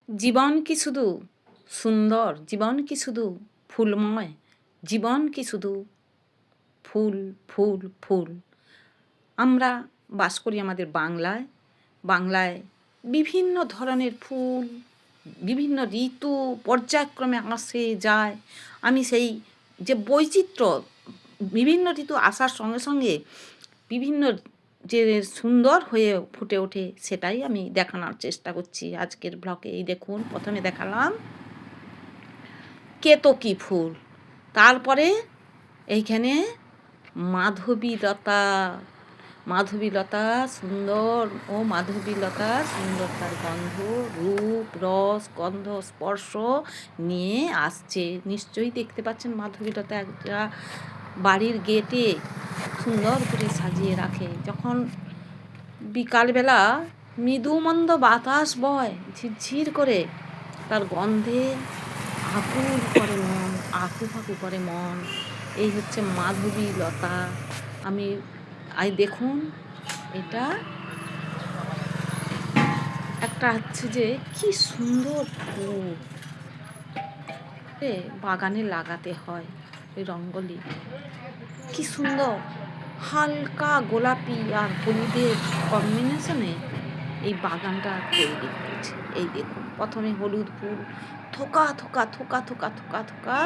জীবন কি শুধু সুন্দর, জীবন কি শুধু ফুলময়, জীবন কি শুধু ফুল ফুল ফুল। আমরা বাস করি আমাদের বাংলায়। বাংলায় বিভিন্ন ধরনের ফুল, বিভিন্ন ঋতু পর্যায়ক্রমে আসে যায়। আমি সেই যে বৈচিত্র্য, বিভিন্ন ঋতু আসার সঙ্গে সঙ্গে বিভিন্ন যে সুন্দর হয়ে ফুটে ওঠে, সেটাই আমি দেখানোর চেষ্টা করছি আজকের ব্লগে। এই দেখুন, প্রথমে দেখালাম কেতকী ফুল, তারপরে এইখানে মাধবীলতা। মাধবীলতা সুন্দর, ও মাধবীলতার সুন্দর তার গন্ধ, রূপ, রস, গন্ধ, স্পর্শ নিয়ে আসছে। নিশ্চয়ই দেখতে পাচ্ছেন মাধবীলতা একটা বাড়ির গেটে সুন্দর করে সাজিয়ে রাখে। যখন বিকালবেলা মৃদুমন্দ বাতাস বয় ঝিরঝির করে, তার গন্ধে আকুল করে মন, আকু ফাকু করে মন। এই হচ্ছে মাধবীলতা। আমি দেখুন, এটা একটা হচ্ছে যে কি সুন্দর ফুল, বাগানে লাগাতে হয়। ওই রঙ্গলি কি সুন্দর, হালকা গোলাপি আর হলুদের কম্বিনেশনে এই বাগানটা তৈরি হয়েছে। এই দেখুন, প্রথমে হলুদ ফুল থোকা থোকা থোকা থোকা থোকা থোকা,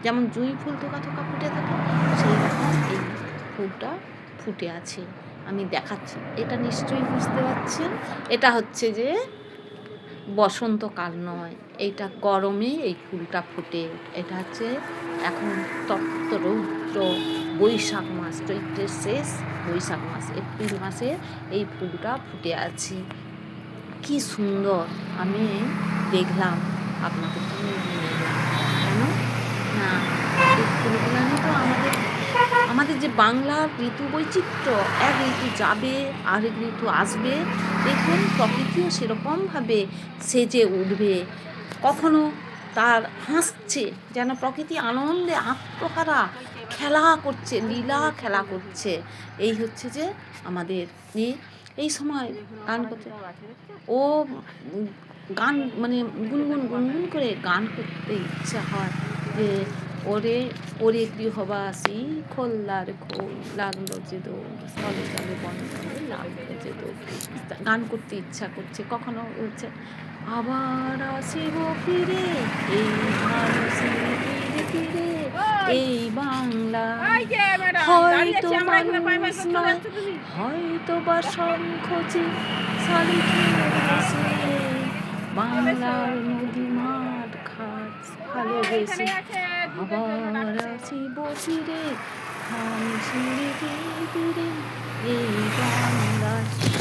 যেমন জুঁই ফুল থোকা থোকা ফুটে থাকে, সেই রকম এই ফুলটা ফুটে আছে। আমি দেখাচ্ছি, এটা নিশ্চয়ই বুঝতে পারছেন, এটা হচ্ছে যে বসন্তকাল নয়, এইটা গরমে এই ফুলটা ফুটে। এটা হচ্ছে এখন তপ্ত রৌদ্র বৈশাখ মাস, চৈত্রের শেষ বৈশাখ মাস, এপ্রিল মাসে এই ফুলটা ফুটে আছে। কি সুন্দর! আমি দেখলাম, আপনাদেরকে নিয়ে এলাম। কেন না, এই ফুলগুলো তো আমাদের যে বাংলার ঋতু বৈচিত্র্য, এক ঋতু যাবে আরেক ঋতু আসবে, দেখুন প্রকৃতিও সেরকমভাবে সেজে উঠবে। কখনো তার হাসছে, যেন প্রকৃতি আনন্দে আত্মহারা খেলা করছে, লীলা খেলা করছে। এই হচ্ছে যে আমাদের এই সময় গান করতে, ও গান মানে গুনগুন গুনগুন করে গান করতে ইচ্ছা হয় যে ওরে ওরে গৃহবাসী খোল্লার খোল লাগলো যে দোল, স্থলে জলে বনে জলে লাগলো যে দোল। গান করতে ইচ্ছা করছে। কখনো হচ্ছে আবার আসিব ফিরে এই মানুষের তীরে, এই বাংলা হয়তো মানুষ নয়, হয়তো বা শঙ্খচি শালিখের বসে, বাংলার নদী মাঠ ঘাট ভালোবেসে আবার আসিব ফিরে ধানসিঁড়ি তীরে এই বাংলা।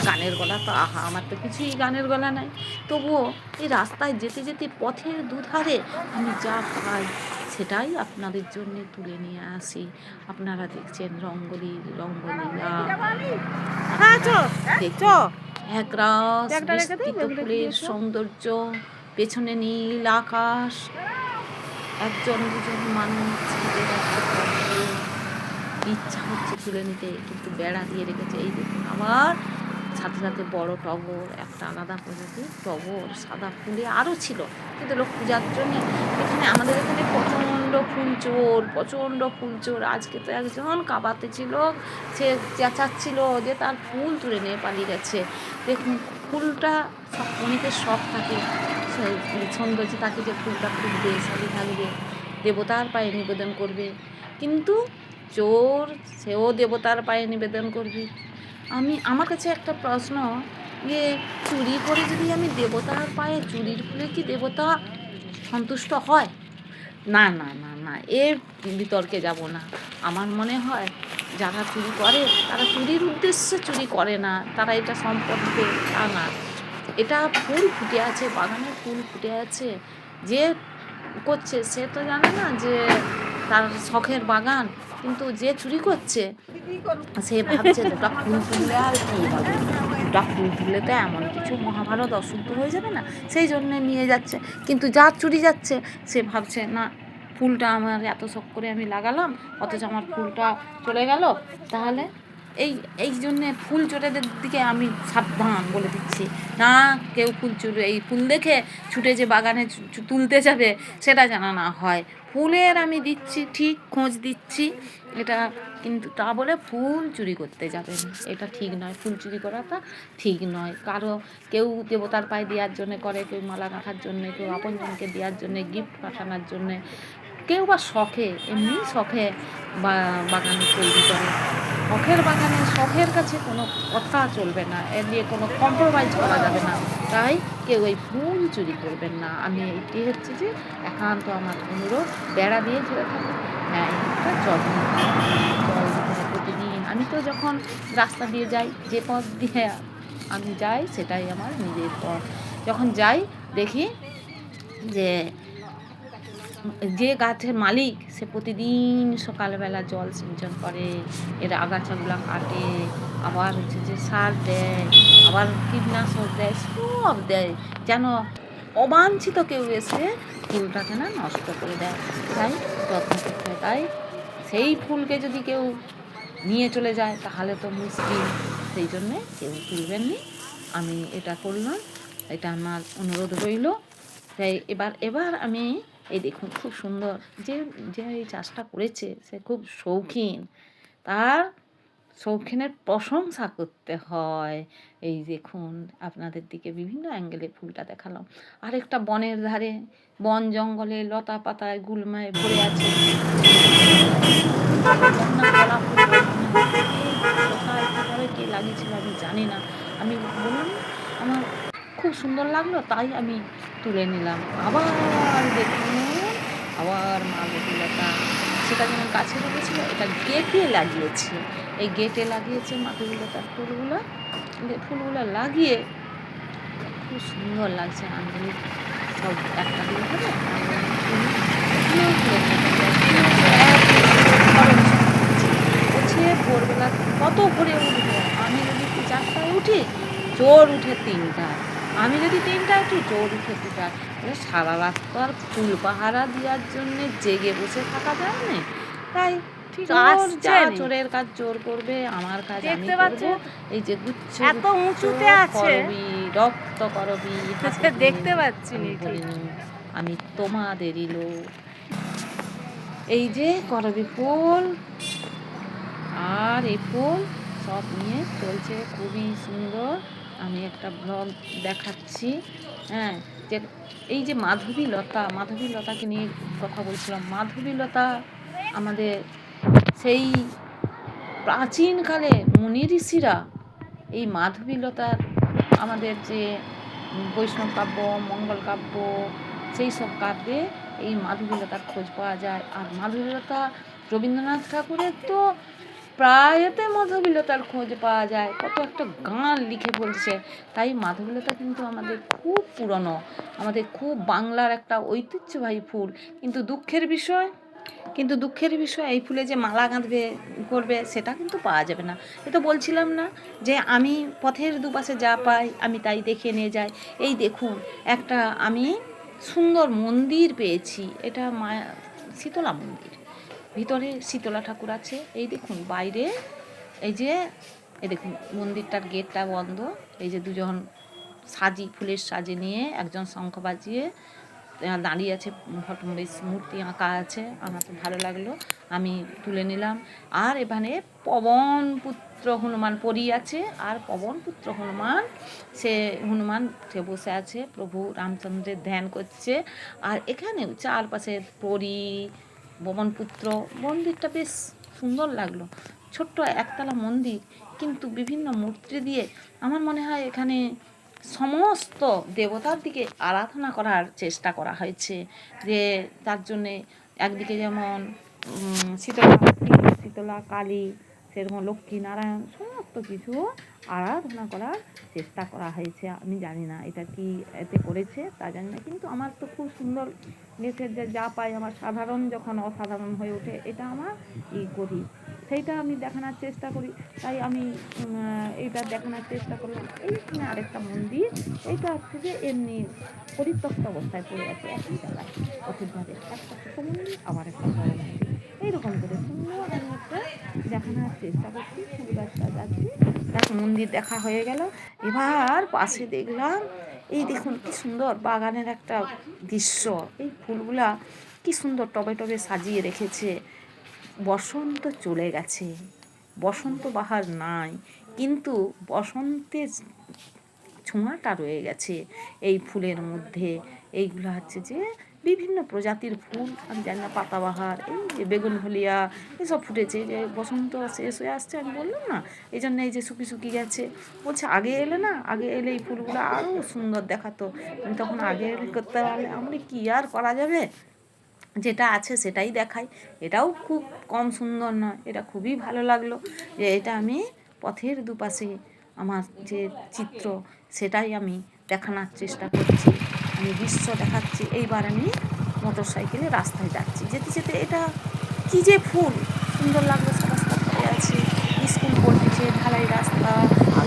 গানের গলা তো আহা, আমার তো কিছুই গানের গলা নাই, তবুও এই রাস্তায় যেতে যেতে পথের দুধারে আমি যা পাই সেটাই আপনাদের জন্য তুলে নিয়ে আসি। আপনারা দেখছেন রঙ্গলীলা, একরাশ বিস্তৃত ফুলের সৌন্দর্য, পেছনে নীল আকাশ, একজন দুজন মানুষ ইচ্ছা হচ্ছে তুলে নিতে, কিন্তু বেড়া দিয়ে রেখেছে। এই দেখুন, আবার সাথে সাথে বড় টগর, একটা আলাদা প্রজাতির টগর, সাদা ফুলে আরও ছিল, কিন্তু লোক পূজার জন্যে এখানে আমাদের এখানে প্রচণ্ড ফুল চোর। আজকে তো একজন কাবাতে ছিল, সে চেঁচাচ্ছিল যে তার ফুল তুলে নিয়ে পালিয়ে গেছে। দেখুন, ফুলটা সব অনেকের শখ থাকে, সৌন্দর্য তাকে যে ফুলটা ফুটবে, সাথে থাকবে, দেবতার পায়ে নিবেদন করবে, কিন্তু চোর সেও দেবতার পায়ে নিবেদন করবে। আমার কাছে একটা প্রশ্ন, যে চুরি করে যদি আমি দেবতার পায়ে চুরির ফলে কি দেবতা সন্তুষ্ট হয়? না না না না, এর বিতর্কে যাব না। আমার মনে হয় যারা চুরি করে তারা চুরির উদ্দেশ্যে চুরি করে না, তারা এটা সম্পর্কে তা না। এটা ফুল ফুটে আছে, বাগানে ফুল ফুটে আছে, যে করছে সে তো জানে না যে তার শখের বাগান, কিন্তু যে চুরি করছে সে ভাবছে দুটা ফুল তুললে আর কী হবে, দুটা ফুল তুললে তো এমন কিছু মহাভারত অশুদ্ধ হয়ে যাবে না, সেই জন্যে নিয়ে যাচ্ছে। কিন্তু যার চুরি যাচ্ছে সে ভাবছে না, ফুলটা আমার এত শখ করে আমি লাগালাম, অথচ আমার ফুলটা চলে গেল, তাহলে এই এই জন্যে ফুল চোরেদের দিকে আমি সাবধান বলে দিচ্ছি, না কেউ ফুল চুরি এই ফুল দেখে ছুটে যে বাগানে তুলতে যাবে সেটা যেন না হয়। ফুলের আমি দিচ্ছি ঠিক খোঁজ দিচ্ছি এটা, কিন্তু তা বলে ফুল চুরি করতে যাবেন এটা ঠিক নয়। ফুল চুরি করাটা ঠিক নয়। কারো কেউ দেবতার পায়ে দেওয়ার জন্যে করে, কেউ মালা গাঁথার জন্যে, কেউ আপনজনকে দেওয়ার জন্যে, গিফট পাঠানোর জন্যে, কেউ বা শখে, এমনি শখে বাগানে তৈরি করে। শখের বাগানে শখের কাছে কোনো কথা চলবে না, এ নিয়ে কোনো কম্প্রোমাইজ করা যাবে না। তাই কেউ এই ফুল চুরি করবেন না। আমি এটি হচ্ছে যে একান্ত আমার অনুরোধ, বেড়া দিয়ে ঘিরে থাকুন, হ্যাঁ এটা যত্ন জল দিতে হবে প্রতিদিন। আমি তো যখন রাস্তা দিয়ে যাই, যে পথ দিয়ে আমি যাই সেটাই আমার নিজের পথ, যখন যাই দেখি যে যে গাছের মালিক সে প্রতিদিন সকালবেলা জল সিঞ্চন করে, এর আগাছাগুলো কাটে, আবার হচ্ছে যে সার দেয়, আবার কীটনাশক দেয়, সব দেয় যেন অবাঞ্ছিত কেউ এসে ফুলটাকে না নষ্ট করে দেয়। তাই যত্ন করতে হয়। তাই সেই ফুলকে যদি কেউ নিয়ে চলে যায় তাহলে তো মুশকিল, সেই জন্যে কেউ তুলবেন নি। আমি এটা করলাম, এটা আমার অনুরোধ রইল। তাই এবার আমি এই দেখুন খুব সুন্দর, যে যে এই চাষটা করেছে সে খুব শৌখিন, তার শৌখিনের প্রশংসা করতে হয়। এই দেখুন আপনাদের দিকে বিভিন্ন অ্যাঙ্গেলে ফুলটা দেখালাম। আরেকটা বনের ধারে, বন জঙ্গলে লতা পাতায় গুলমায় ভরে আছে, কলা ফুল কোথায় কীভাবে কে লাগিয়েছিল আমি জানি না। আমি বললাম আমার খুব সুন্দর লাগলো তাই আমি তুলে নিলাম। আবার দেখুন আবার মাধবীলতা, সেটা যেমন গাছে লেগেছিল এটা গেটে লাগিয়েছি। এই গেটে লাগিয়েছে মাধবীলতার ফুলগুলো লাগিয়ে খুব সুন্দর লাগছে। আঞ্জলি সব একটা দিলে হবে, ভোরবেলা কত ভোরে উঠবো, আমি যদি 4টায় উঠি জোর উঠে 3টায়, আমি যদি 3টায় উঠি জোর উঠে 2টায়, তাহলে সারা রাত তো আর ফুল পাহারা দেওয়ার জন্যে জেগে বসে থাকা যায় না। তাই চোর যা চোরের কাজ চোর করবে, আমার কাজ আমি করবো। এই যে গুচ্ছ এত উঁচুতে করবি, রক্ত করবি, দেখতে পাচ্ছি বলিনি আমি তোমাদেরই লোক। এই যে করবি ফুল আর এই ফুল সব নিয়ে চলছে খুবই সুন্দর। আমি একটা ব্লগ দেখাচ্ছি, হ্যাঁ, যে এই যে মাধবীলতাকে নিয়ে কথা বলছিলাম। মাধবীলতা আমাদের সেই প্রাচীনকালে মুনি ঋষিরা এই মাধবীলতার আমাদের যে বৈষ্ণব কাব্য, মঙ্গল কাব্য, সেই সব কাব্যে এই মাধবীলতার খোঁজ পাওয়া যায়। আর মাধবীলতা রবীন্দ্রনাথ ঠাকুরের তো প্রায়তে মাধবীলতার খোঁজ পাওয়া যায়, কত একটা গান লিখে বলছে। তাই মাধবীলতা কিন্তু আমাদের খুব পুরনো, আমাদের খুব বাংলার একটা ঐতিহ্যবাহী ফুল। কিন্তু দুঃখের বিষয় এই ফুলে যে মালা গাঁথবে করবে সেটা কিন্তু পাওয়া যাবে না। এ তো বলছিলাম না যে আমি পথের দুপাশে যা পাই আমি তাই দেখে নিয়ে যাই। এই দেখুন একটা আমি সুন্দর মন্দির পেয়েছি, এটা মায়া শীতলা মন্দির, ভিতরে শীতলা ঠাকুর আছে। এই দেখুন বাইরে এই দেখুন মন্দিরটার গেটটা বন্ধ, এই যে দুজন ফুলের সাজে নিয়ে একজন শঙ্খ বাজিয়ে দাঁড়িয়ে আছে, মূর্তি আঁকা আছে। আমার তো ভালো লাগলো, আমি তুলে নিলাম। আর এখানে পবনপুত্র হনুমান পরী আছে, আর পবনপুত্র হনুমান সে বসে আছে, প্রভু রামচন্দ্রের ধ্যান করছে। আর এখানেও চারপাশে পরী, পবনপুত্র, মন্দিরটা বেশ সুন্দর লাগলো। ছোট্ট একতলা মন্দির, কিন্তু বিভিন্ন মূর্তি দিয়ে আমার মনে হয় এখানে সমস্ত দেবতার দিকে আরাধনা করার চেষ্টা করা হয়েছে। যে তার জন্যে একদিকে যেমন শীতলা কালী, সেরকম লক্ষ্মী নারায়ণ সমস্ত কিছু আরাধনা করার চেষ্টা করা হয়েছে। আমি জানি না এটা কি এতে করেছে তা জানি না, কিন্তু আমার তো খুব সুন্দর নেচে যা পাই আমার সাধারণ যখন অসাধারণ হয়ে ওঠে এটা আমার করি। সেইটা আমি দেখানোর চেষ্টা করি। তাই আমি এইটা দেখানোর চেষ্টা করলাম। এইখানে আরেকটা মন্দির, এইটা হচ্ছে যে এমনি পরিত্যক্ত অবস্থায় পড়ে আছে একই জায়গায় পথের ধারে, একটা ছোট মন্দির আবার একটা বড় মন্দির, এইরকম করে সুন্দর আমি একটা দেখানোর চেষ্টা করছি। ফুল গাছটা যাচ্ছি, দেখ মন্দির দেখা হয়ে গেল। এবার পাশে দেখলাম এই দেখুন কি সুন্দর বাগানের একটা দৃশ্য। এই ফুলগুলা কি সুন্দর টবে টবে সাজিয়ে রেখেছে। বসন্ত চলে গেছে, বসন্ত বাহার নাই, কিন্তু বসন্তের ছোঁয়াটা রয়ে গেছে এই ফুলের মধ্যে। এইগুলো হচ্ছে যে বিভিন্ন প্রজাতির ফুল, আমি জানি না, পাতাবাহার, এই যে বেগুনভলিয়া, এসব ফুটেছে। যে বসন্ত শেষ হয়ে আসছে আমি বললাম না, এই জন্য এই যে শুকিয়ে শুকিয়ে গেছে। বলছে আগে এলে না, আগে এলে এই ফুলগুলো আরও সুন্দর দেখাতো, আমি তখন আগে এলে করতে পারলে। আমরা কি আর করা যাবে, যেটা আছে সেটাই দেখাই। এটাও খুব কম সুন্দর নয়, এটা খুবই ভালো লাগলো যে এটা আমি পথের দুপাশে আমার যে চিত্র সেটাই আমি দেখানোর চেষ্টা করছি, আমি দৃশ্য দেখাচ্ছি। এইবার আমি মোটর সাইকেলে রাস্তায় যাচ্ছি, যেতে যেতে এটা কী যে ফুল সুন্দর লাগলো, রাস্তা পড়ে আছে, স্কুল পড়ছে, ঢালাই রাস্তা,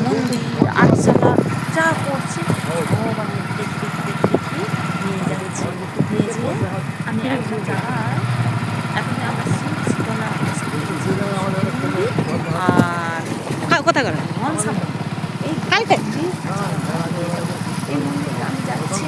মন্দির, আটচালা যা পড়ছে সব আমি দেখতে দেখতে দেখতে নিয়ে যাচ্ছি। নিয়ে যেয়ে আমি একটা জায়গায়, এখন আমরা শীতলা আর কথা করে মনসা এই কালকে এই মন্দিরটা আমি যাচ্ছি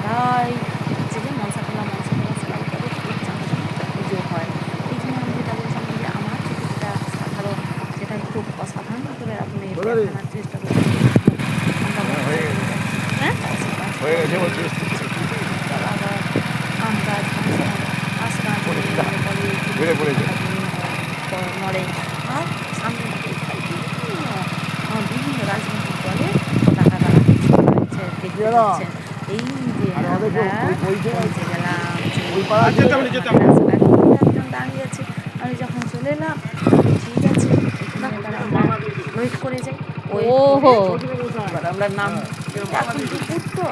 তাই হচ্ছে যে মনসাতলা সেলাই করে খুব জাঁকজমক পুজো হয়। এই জন্য আমি যেটা বলছিলাম যে আমার যেটা সাধারণ, সেটা খুব অসাধারণ করে আপনি দেখানোর চেষ্টা করছি। হ্যাঁ আম গাছ আশরা মরে, আর সামনে বিভিন্ন রাজনৈতিক দলে পতাকা দ্বারা দেখতে পাচ্ছেন। এই যে আমরা পৌঁছে গেলাম, একজন দাঁড়িয়ে আছে, আমি যখন চলে এলাম ঠিক আছে আমরা ওয়েট করে যাই। ওহো আমরা নাম, এখন দুপুর তো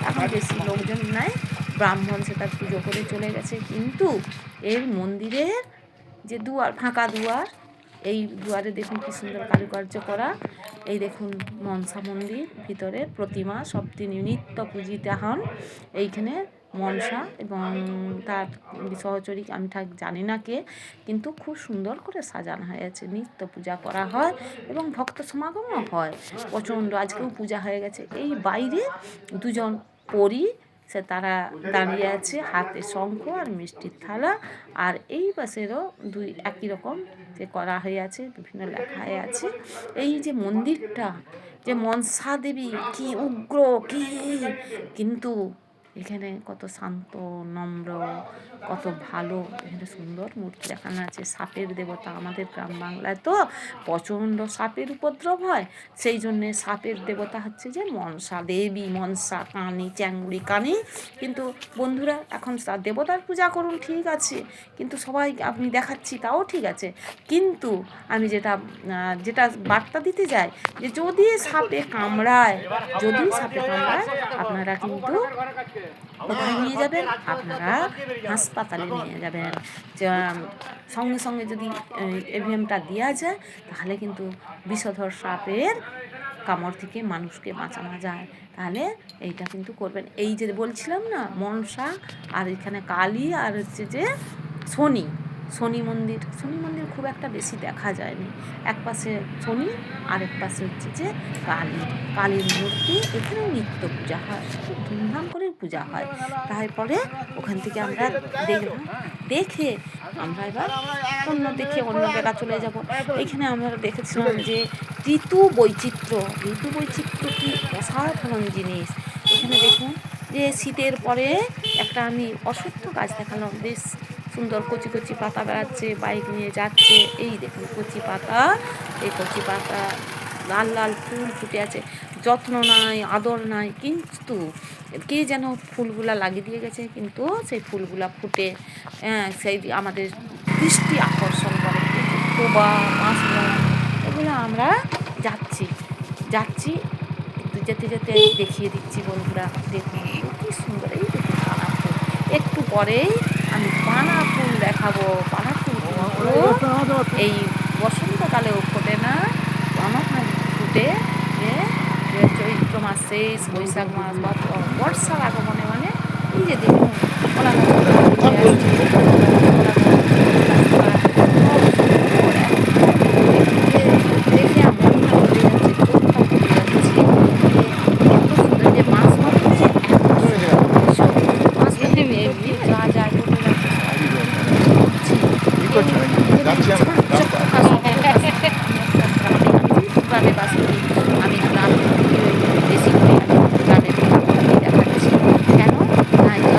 এখন বেশি লোকজন নাই, ব্রাহ্মণ সেটা পুজো করে চলে গেছে, কিন্তু এর মন্দিরের যে দুয়ার, ফাঁকা দুয়ার, এই দুয়ারে দেখুন কি সুন্দর কারুকার্য করা। এই দেখুন মনসা মন্দির, ভিতরের প্রতিমা সব তিনি নিত্য পূজিতা হন এইখানে মনসা, এবং তার সহচরী আমি ঠিক জানি না কে, কিন্তু খুব সুন্দর করে সাজানো হয়েছে, নিত্য পূজা করা হয় এবং ভক্ত সমাগমও হয় প্রচণ্ড। আজকেও পূজা হয়ে গেছে। এই বাইরে দুজন পরী সে তারা দাঁড়িয়ে আছে, হাতে শঙ্খ আর মিষ্টির থালা, আর এই পাশেরও দুই একই রকম যে করা হয়ে আছে, বিভিন্ন লেখা হয়ে আছে। এই যে মন্দিরটা যে মনসা দেবী কি উগ্র কি, কিন্তু এখানে কত শান্ত নম্র, কত ভালো, এখানে সুন্দর মূর্তি দেখানো আছে। সাপের দেবতা, আমাদের গ্রাম বাংলায় তো প্রচণ্ড সাপের উপদ্রব হয়, সেই জন্যে সাপের দেবতা হচ্ছে যে মনসা দেবী, মনসা কানী, চ্যাংড়ি কানী। কিন্তু বন্ধুরা এখন দেবতার পূজা করুন ঠিক আছে, কিন্তু সবাই আপনি দেখাচ্ছি তাও ঠিক আছে, কিন্তু আমি যেটা যেটা বার্তা দিতে যাই যে যদি সাপে কামড়ায়, যদি সাপে কামড়ায় আপনারা কিন্তু কোথায় নিয়ে যাবেন, আপনারা হাসপাতালে নিয়ে যাবেন। সঙ্গে সঙ্গে যদি এভিএমটা দেওয়া যায় তাহলে কিন্তু বিষধর সাপের কামড় থেকে মানুষকে বাঁচানো যায়, তাহলে এইটা কিন্তু করবেন। এই যে বলছিলাম না মনসা, আর এখানে কালী, আর হচ্ছে যে শনি, শনি মন্দির, শনি মন্দির খুব একটা বেশি দেখা যায়নি, এক পাশে শনি আর এক পাশে হচ্ছে যে কালী, কালীর মূর্তি। এখানেও নিত্য পূজা হয়, খুব ধুমধাম করে পূজা হয়। তারপরে ওখান থেকে আমরা দেখলাম, দেখে আমরা এবার অন্য জায়গা চলে যাব। এখানে আমরা দেখেছিলাম যে ঋতু বৈচিত্র্য, ঋতু বৈচিত্র্য কি অসাধারণ জিনিস। এখানে দেখুন যে শীতের পরে একটা আমি অশ্বত্থ গাছ দেখালাম, বেশ সুন্দর কচি কচি পাতা বেড়াচ্ছে, বাইক নিয়ে যাচ্ছে, এই দেখুন কচি পাতা, এই কচি পাতা লাল লাল ফুল ফুটে আছে, যত্ন নাই, আদর নাই, কিন্তু কে যেন ফুলগুলা লাগিয়ে দিয়ে গেছে, কিন্তু সেই ফুলগুলা ফুটে সেই আমাদের দৃষ্টি আকর্ষণ করে। এই যে টোবা, মাছরা, এগুলো আমরা যাচ্ছি যাচ্ছি একটু যেতে যেতে দেখিয়ে দিচ্ছি বন্ধুরা, দেখুন কি সুন্দর। এই দেখুন পানা ফুল, একটু পরেই আমি পানা ফুল দেখাবো। পানা ফুল কিন্তু এই বসন্তকালেও ফোটে না, পানা ফুল ফুটে যে যে চৈত্র মাস শেষ, বৈশাখ মাস বা বর্ষার আগমনে, মানে এই যে দেখুন কলা গাছ উঠে আসছে, কলা গাছ দেখে আমার মনটা ভরে যাচ্ছে, চোখটা ভরে যাচ্ছে। এত সুন্দর যে মাছ ভাতের যে এত সুন্দর মাছ ভাতের ভিতর দিয়ে যা যায় টোটো যাচ্ছে গ্রামে বাস করি, আমি গ্রামে বেশি করে আমি গ্রামের দেখাচ্ছি কেন না, একটা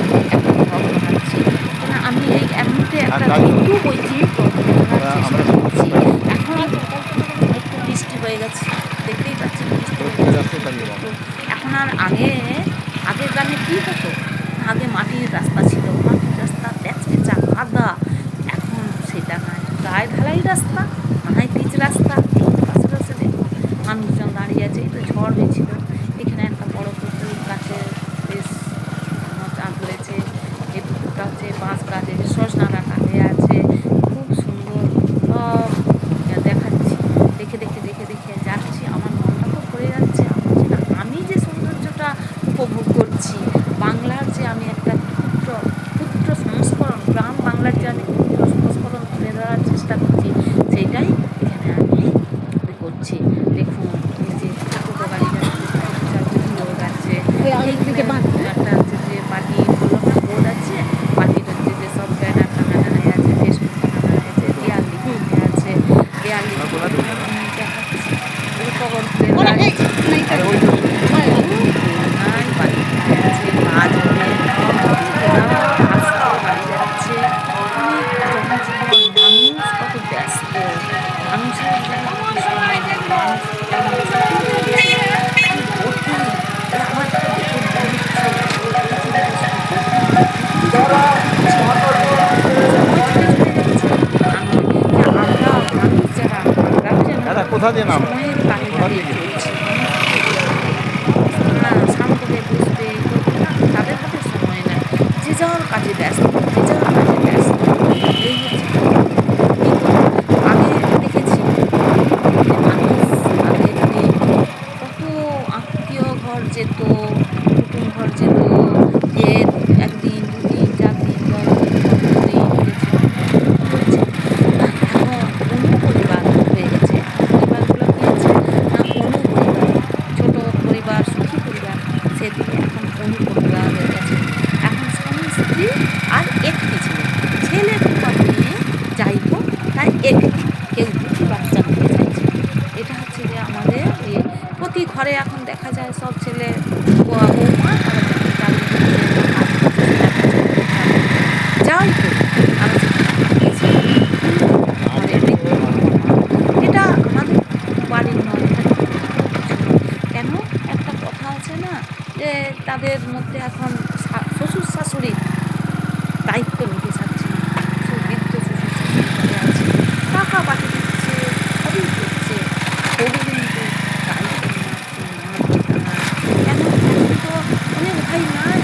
ব্লগ বানাচ্ছি না, আমি এর মধ্যে একটা ভিডিও বইছি তো চেষ্টা করছি। এখন একটু বৃষ্টি হয়ে গেছে, দেখতেই পাচ্ছি বৃষ্টি হয়ে গেছে তো এখন আর আগের গ্রামে কী হতো, আগে মাটির রাস্তা ছিল, মাটির রাস্তা প্যাচপেচা কাদা, এখন সেটা নাই, গায়ে ঢালাই রাস্তা, নাই পিচ রাস্তা। এই পাশে পাশে দেখুন মানুষজন দাঁড়িয়ে আছে, এই তো ঝড় হয়েছিল, এখানে একটা বড় পুকুর গাছে বেশ চাঁদ ধরেছে, এই পুকুরটা হচ্ছে বাঁশ গাছে সজনা ডাঁটা হয়ে আছে, খুব সুন্দর। সব দেখাচ্ছি, দেখে দেখে দেখে দেখে যাচ্ছি, আমার মনটা তো ভরে যাচ্ছে। আমি বলছি না, আমি যে সৌন্দর্যটা উপভোগ করছি, বাংলার যে আমি একটা ক্ষুদ্র ক্ষুদ্র সংস্করণ, গ্রাম বাংলার যে আমি ক্ষুদ্র সংস্করণ তুলে ধরার চেষ্টা করছি, সেইটাই এখানে আমি করছি। দেখুন এই যে টোটো গাড়ি যাচ্ছে, লোক যাচ্ছে, একটা হচ্ছে যে পার্টি বললো না বোর্ড আছে, পার্টির হচ্ছে যে সব ব্যানার টাঙানো হয়ে আছে, ফেসবুক টাঙানো হয়েছে, দেয়াল লিখে আছে, দেয়াল লিখে দেখাচ্ছি, উপকরণ নাই বাড়ি আছে, কাজ হবে, রাস্তায় বাড়ি যাচ্ছে, অনেক জনজীবন, মানুষ কত ব্যস্ত, মানুষের যেন কি সময় নেই, মানুষ কেমন ছুটি গতি, আমার তো দেখে মনে হচ্ছে কোথা দিয়ে নাম সময়ের তালে তালে চলছে, শান্ত হয়ে বসবে তাদের হাতে সময় নেই, যে যার কাজে ব্যস্ত, যে যার কাজে ব্যস্ত। এই হচ্ছে আগে দেখেছি যে মানুষ আগে যদি কত আত্মীয় ঘর যেত, কুটুম ঘর যেত, যে একদিন দুদিন 4 দিন 10 দিন 15 দিন হয়েছে, এখন অনুপরিবার হয়ে গেছে। পরিবারগুলো কী হচ্ছে না, অনুপরিবার, ছোট পরিবার, সুখী পরিবার, সেদিকে এখন অনুপরিবার হয়ে গেছে। এখন স্বামী স্ত্রী আর একটি ছেলে, ছেলে কিংবা মেয়ে যাই হোক, তাই একটি, কেউ দুটি বাচ্চা নিতে চাইছে। এটা হচ্ছে যে আমাদের প্রতি ঘরে এখন দেখা যায় সব ছেলে বৌমা তারা চাকরি যাই হোক, তারা ঘরের এটা আমাদের বাড়ির নয়, এটা কেন একটা কথা আছে না যে তাদের মধ্যে এখন শ্বশুর শাশুড়ির দায়িত্ব নিতে চাচ্ছে না, বৃদ্ধ শ্বশুর শাশুড়ি ঘরে আছে, টাকা পাঠিয়ে দিচ্ছে, সবই করছে, তবু কিন্তু দায়িত্ব নেওয়ার না, কেন এখন তো অনেক ভাই নাই,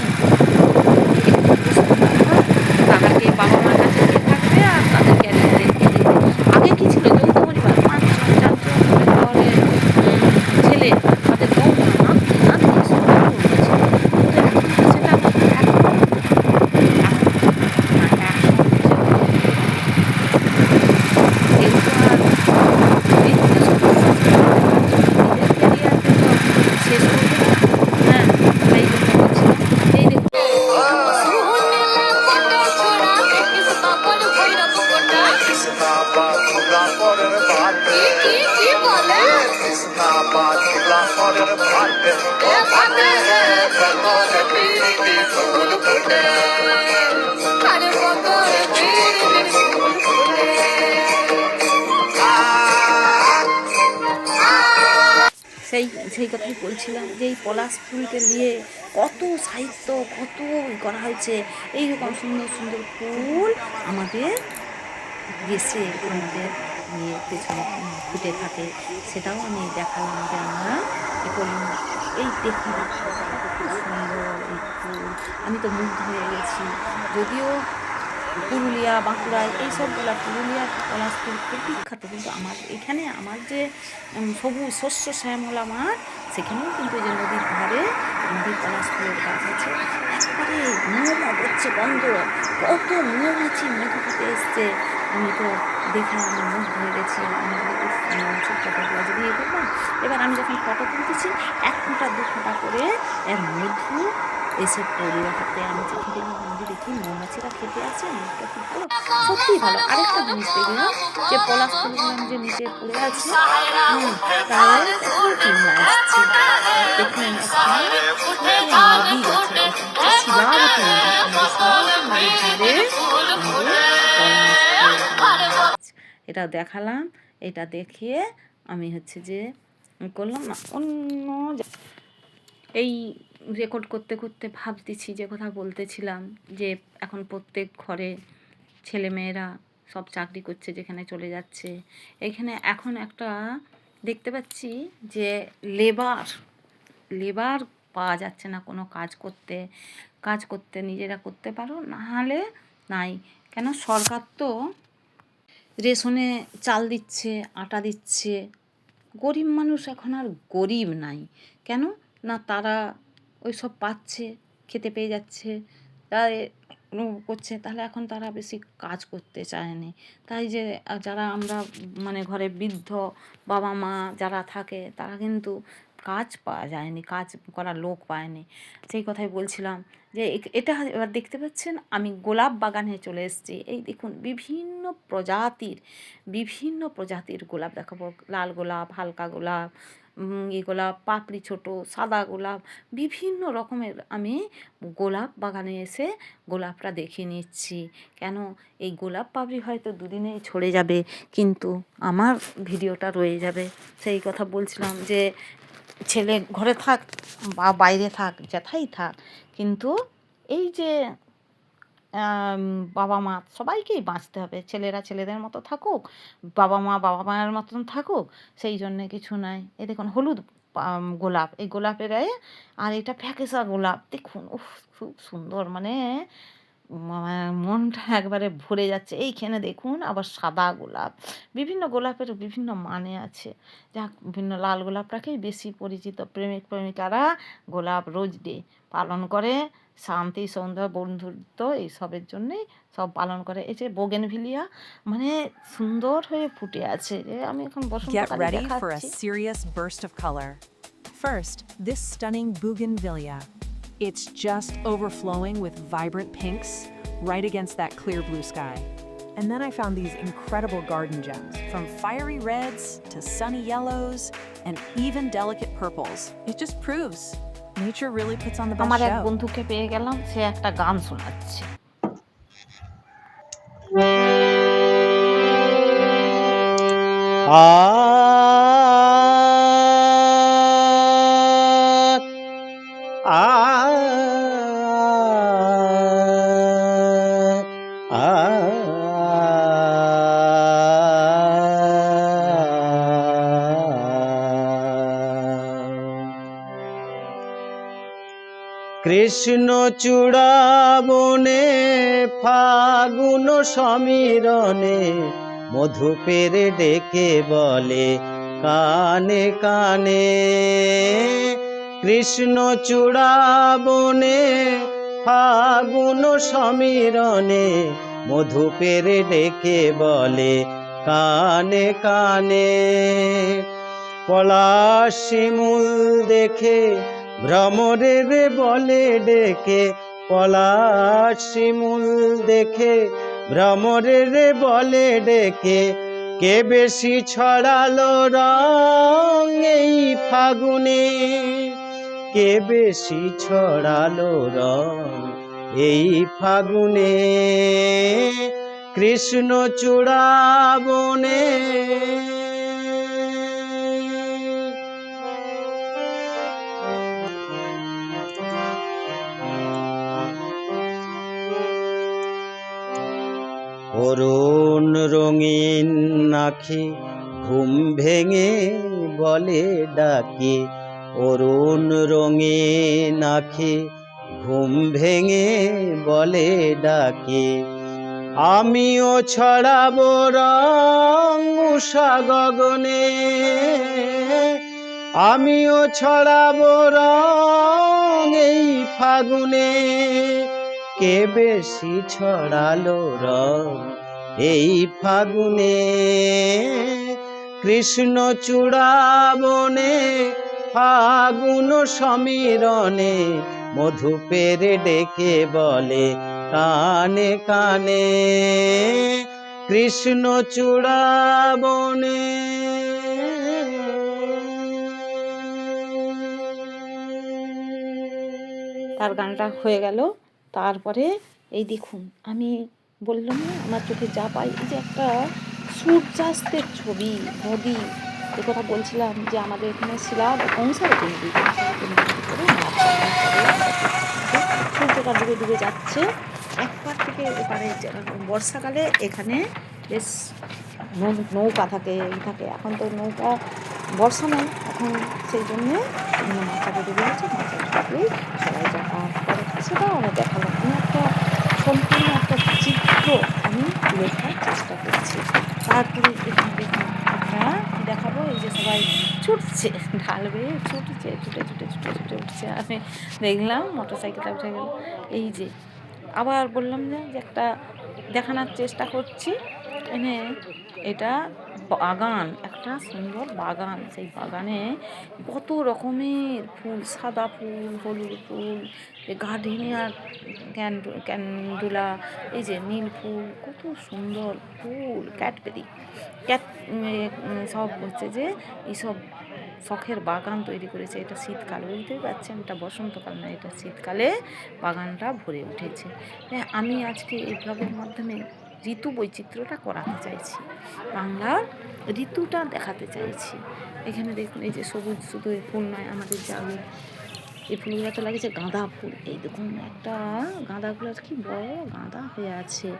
তাদেরকে বাবা মার কাছে দিয়ে থাকবে আর তাদের ক্যারিয়ার রেখে দেবে। আগে কি ছিল, যৌথ পরিবার, 5 জন 4 জন করে ঘরে ছেলে, তাদের বৌমা, নাতি নাতনি সবাই রয়েছে, কিন্তু এখন তো সেটা এখন কেউ তো আর নিজের ক্যারিয়ারকে তো শেষ করবে না। হ্যাঁ, তাই জন্য বলছিলাম এই দেখুন সেই সেই কথাই বলছিলাম যে এই পলাশ ফুলকে নিয়ে কত সাহিত্য, কত করা হয়েছে। এইরকম সুন্দর সুন্দর ফুল আমাদের দেশে, আমাদের পেছনে ফুটে থাকে। সেটাও আমি দেখালাম যে আমরা কী করলাম। এই দেখুন কত সুন্দর এই ফুল, আমি তো মুগ্ধ হয়ে গেছি। যদিও পুরুলিয়া, বাঁকুড়ায় এইসবগুলা, পুরুলিয়ার পলাশ ফুল খুব বিখ্যাত, কিন্তু আমার এখানে আমার যে সবুজ শস্য শ্যামলা মাঠ, সেখানেও কিন্তু এই যে নদীর ধারে আমাদের পলাশ ফুলের গাছ আছে। একবারে মৌমা করছে গন্ধ, কত মৌমাছি মধু খেতে এসছে। আমি তো দেখে আমি মুগ্ধ হয়ে গেছি। আমি মৌমাছির ফটোগুলো যদি করলাম, এবার আমি যখন ফটো তুলতেছি 1 ফোঁটা 2 ফোঁটা করে এর মধু এসে পড়লো হাতে। আমি চিঠি দিলাম, আমি দেখি মৌমাছিরা খেতে আসে, মুখটা খুব ভালো, সত্যিই ভালো। আরেকটা জিনিস দেখলাম যে পলাশ ফুলগুলো যে নিচে পড়ে আছে, তার প্রোটিন আসছে। দেখলেন একটা ছোট নদী গেছে, এটা হচ্ছে শিলাবতী নদী। আমাদের শিলাবতী নদীর ধারে আমাদের পলাশ ফুল। এটা দেখালাম। এটা দেখিয়ে আমি হচ্ছে যে করলাম না অন্য এই রেকর্ড করতে করতে ভাবতেছি যে কথা বলতেছিলাম যে এখন প্রত্যেক ঘরে ছেলেমেয়েরা সব চাকরি করছে, যেখানে চলে যাচ্ছে। এখানে এখন একটা দেখতে পাচ্ছি যে লেবার পাওয়া যাচ্ছে না কোনো কাজ করতে নিজেরা করতে পারো, না হলে নাই। কেন সরকার তো রেশনে চাল দিচ্ছে, আটা দিচ্ছে, গরিব মানুষ এখন আর গরিব নাই। কেন না তারা ওই সব পাচ্ছে, খেতে পেয়ে যাচ্ছে, তাই করছে। তাহলে এখন তারা বেশি কাজ করতে চায়নি। তাই যে যারা আমরা মানে ঘরে বৃদ্ধ বাবা মা যারা থাকে, তারা কিন্তু কাজ পাওয়া যায়নি, কাজ করার লোক পায়নি। সেই কথাই বলছিলাম যে এটা এবার দেখতে পাচ্ছেন আমি গোলাপ বাগানে চলে এসেছি। এই দেখুন বিভিন্ন প্রজাতির গোলাপ দেখাবো। লাল গোলাপ, হালকা গোলাপ, গোলাপ পাপড়ি ছোট, সাদা গোলাপ, বিভিন্ন রকমের আমি গোলাপ বাগানে এসে গোলাপটা দেখে নিচ্ছি। কেন এই গোলাপ পাপড়ি হয়তো দুদিনেই ছড়ে যাবে, কিন্তু আমার ভিডিওটা রয়ে যাবে। সেই কথা বলছিলাম যে ছেলে ঘরে থাক বা বাইরে থাক, যেথাই থাক, কিন্তু এই যে বাবা মা সবাইকেই বাঁচতে হবে। ছেলেরা ছেলেদের মতো থাকুক, বাবা মায়ের মতন থাকুক, সেই জন্যে কিছু নাই। এই দেখুন হলুদ গোলাপ, এই গোলাপের আর এটা ফ্যাকাশে গোলাপ দেখুন, উফ খুব সুন্দর, মানে মনটা একবারে ভরে যাচ্ছে। এইখানে দেখুন আবার সাদা গোলাপ, বিভিন্ন গোলাপের বিভিন্ন মানে আছে। যাক, বিভিন্ন লাল গোলাপটাকেই বেশি পরিচিত। প্রেমিক প্রেমিকারা গোলাপ রোজ ডে পালন করে, শান্তি সৌন্দর্য বন্ধুত্ব এইসবের জন্যেই সব পালন করে। এই যে বোগেনভিলিয়া, মানে সুন্দর হয়ে ফুটে আছে। যে আমি এখন বসন্তকালে Get ready for a দেখাচ্ছি। serious burst of color. First, this stunning bougainvillea. It's just overflowing with vibrant pinks right against that clear blue sky. And then I found these incredible garden gems, from fiery reds to sunny yellows and even delicate purples. It just proves nature really puts on the best আমার এক show. বন্ধুকে পেয়ে গেলাম, সে একটা গান শোনাচ্ছে। কৃষ্ণচূড়া বনে ফাগুন সমীরণে মধুপের ডেকে বলে কানে কানে। কৃষ্ণচূড়া বনে ফাগুন সমীরণে মধুপের ডেকে বলে কানে কানে। পলাশ শিমুল দেখে ভ্রমরের বলে ডেকে, পলাশ শিমুল দেখে ভ্রমরের বলে ডেকে, কে বেশি ছড়ালো রং এই ফাগুনে, কে বেশি ছড়ালো রং এই ফাগুনে। কৃষ্ণচূড়া বনে অরুণ রঙিন আখি ঘুম ভেঙে বলে ডাকে, অরুণ রঙিন আখি ঘুম ভেঙে বলে ডাকে। আমিও ছড়াবো রং উষা গগনে, আমিও ছড়াবো রং এই ফাগুনে। কে বেশি ছড়ালো রং এই ফাগুনে, কৃষ্ণ চূড়াবনে ফাগুন সমীরণে, মধুপের ডেকে বলে কানে কানে, কৃষ্ণ চূড়াবনে। তার গানটা হয়ে গেল। তারপরে এই দেখুন, আমি বললাম না আমার চোখে যা পাই, এই যে একটা সূর্যাস্তের ছবি, নদী, এ কথা বলছিলাম যে আমাদের এখানে শিলার অংশার কিন্তু সূর্যটা ডুবে ডুবে যাচ্ছে একবার থেকে এপারে। বর্ষাকালে এখানে বেশ নৌকা থাকে, এখন তো নৌকা বর্ষা নেই এখন, সেই জন্যে মাথাটা ডুবে গেছে, মাথা ডুবেই সবাই যাতায়াত করে। সেটাও আমি দেখালাম, আমি একটা সম্পূর্ণ একটা চিত্র আমি লেখার চেষ্টা করছি। তারপরে এখানে দেখুন একটা কী দেখাবো, এই যে সবাই ছুটছে, ঢাল বেয়ে ছুটছে, ছুটে ছুটে ছুটে ছুটে উঠছে। আমি দেখলাম মোটর সাইকেলটা উঠে গেল। এই যে আবার বললাম যে একটা দেখানোর চেষ্টা করছি, এনে এটা বাগান, একটা সুন্দর বাগান। সেই বাগানে কত রকমের ফুল, সাদা ফুল, হলুদ ফুল, গার্ডেনিয়ার ক্যান্ডুলা, এই যে নীল ফুল, কত সুন্দর ফুল, ক্যাটবেরি সব হচ্ছে যে এইসব শখের বাগান তৈরি করেছে। এটা শীতকাল, বুঝতেই পারছেন, এটা বসন্তকাল না, এটা শীতকালে বাগানটা ভরে উঠেছে। হ্যাঁ, আমি আজকে এই ব্লগের মাধ্যমে ঋতু বৈচিত্র্যটা করাতে চাইছি, বাংলার ঋতুটা দেখাতে চাইছি। এখানে দেখুন এই যে সবুজ, শুধু এই ফুল নয়, আমাদের যাবে এই ফুলগুলো তো লাগছে গাঁদা ফুল। এই দেখুন একটা গাঁদাগুলো কি বড় গাঁদা হয়ে আছে,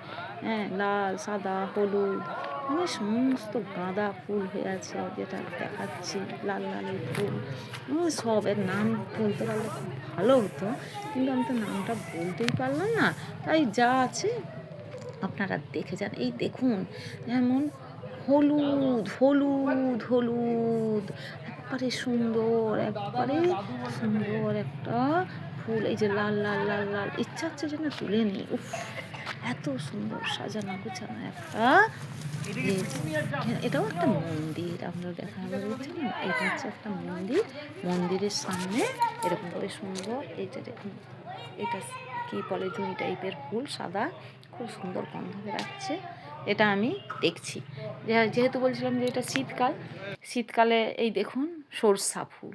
হ্যাঁ, লাল, সাদা, হলুদ, মানে সমস্ত গাঁদা ফুল হয়ে আছে, যেটা দেখাচ্ছি লাল লাল এই ফুল। সব এর নাম বলতে পারলে খুব ভালো হতো, কিন্তু আমি তো নামটা বলতেই পারলাম না, তাই যা আছে আপনারা দেখে যান। এই দেখুন যেমন হলুদ হলুদ হলুদ, একবারে সুন্দর, একবারে সুন্দর একটা ফুল। এই যে লাল লাল লাল লাল, ইচ্ছা হচ্ছে যেন তুলে নিই। উফ, এত সুন্দর সাজানো গোছানো একটা। এটাও একটা মন্দির, আমরা দেখা বলছি না, এটা হচ্ছে একটা মন্দির। মন্দিরের সামনে এরকম করে সুন্দর, এইটা দেখুন, এটা কি বলে, জুঁই টাইপের ফুল, সাদা, খুব সুন্দর গন্ধ বেরাচ্ছে। এটা আমি দেখছি, যেহেতু বলছিলাম যে এটা শীতকাল, শীতকালে এই দেখুন সরষা ফুল,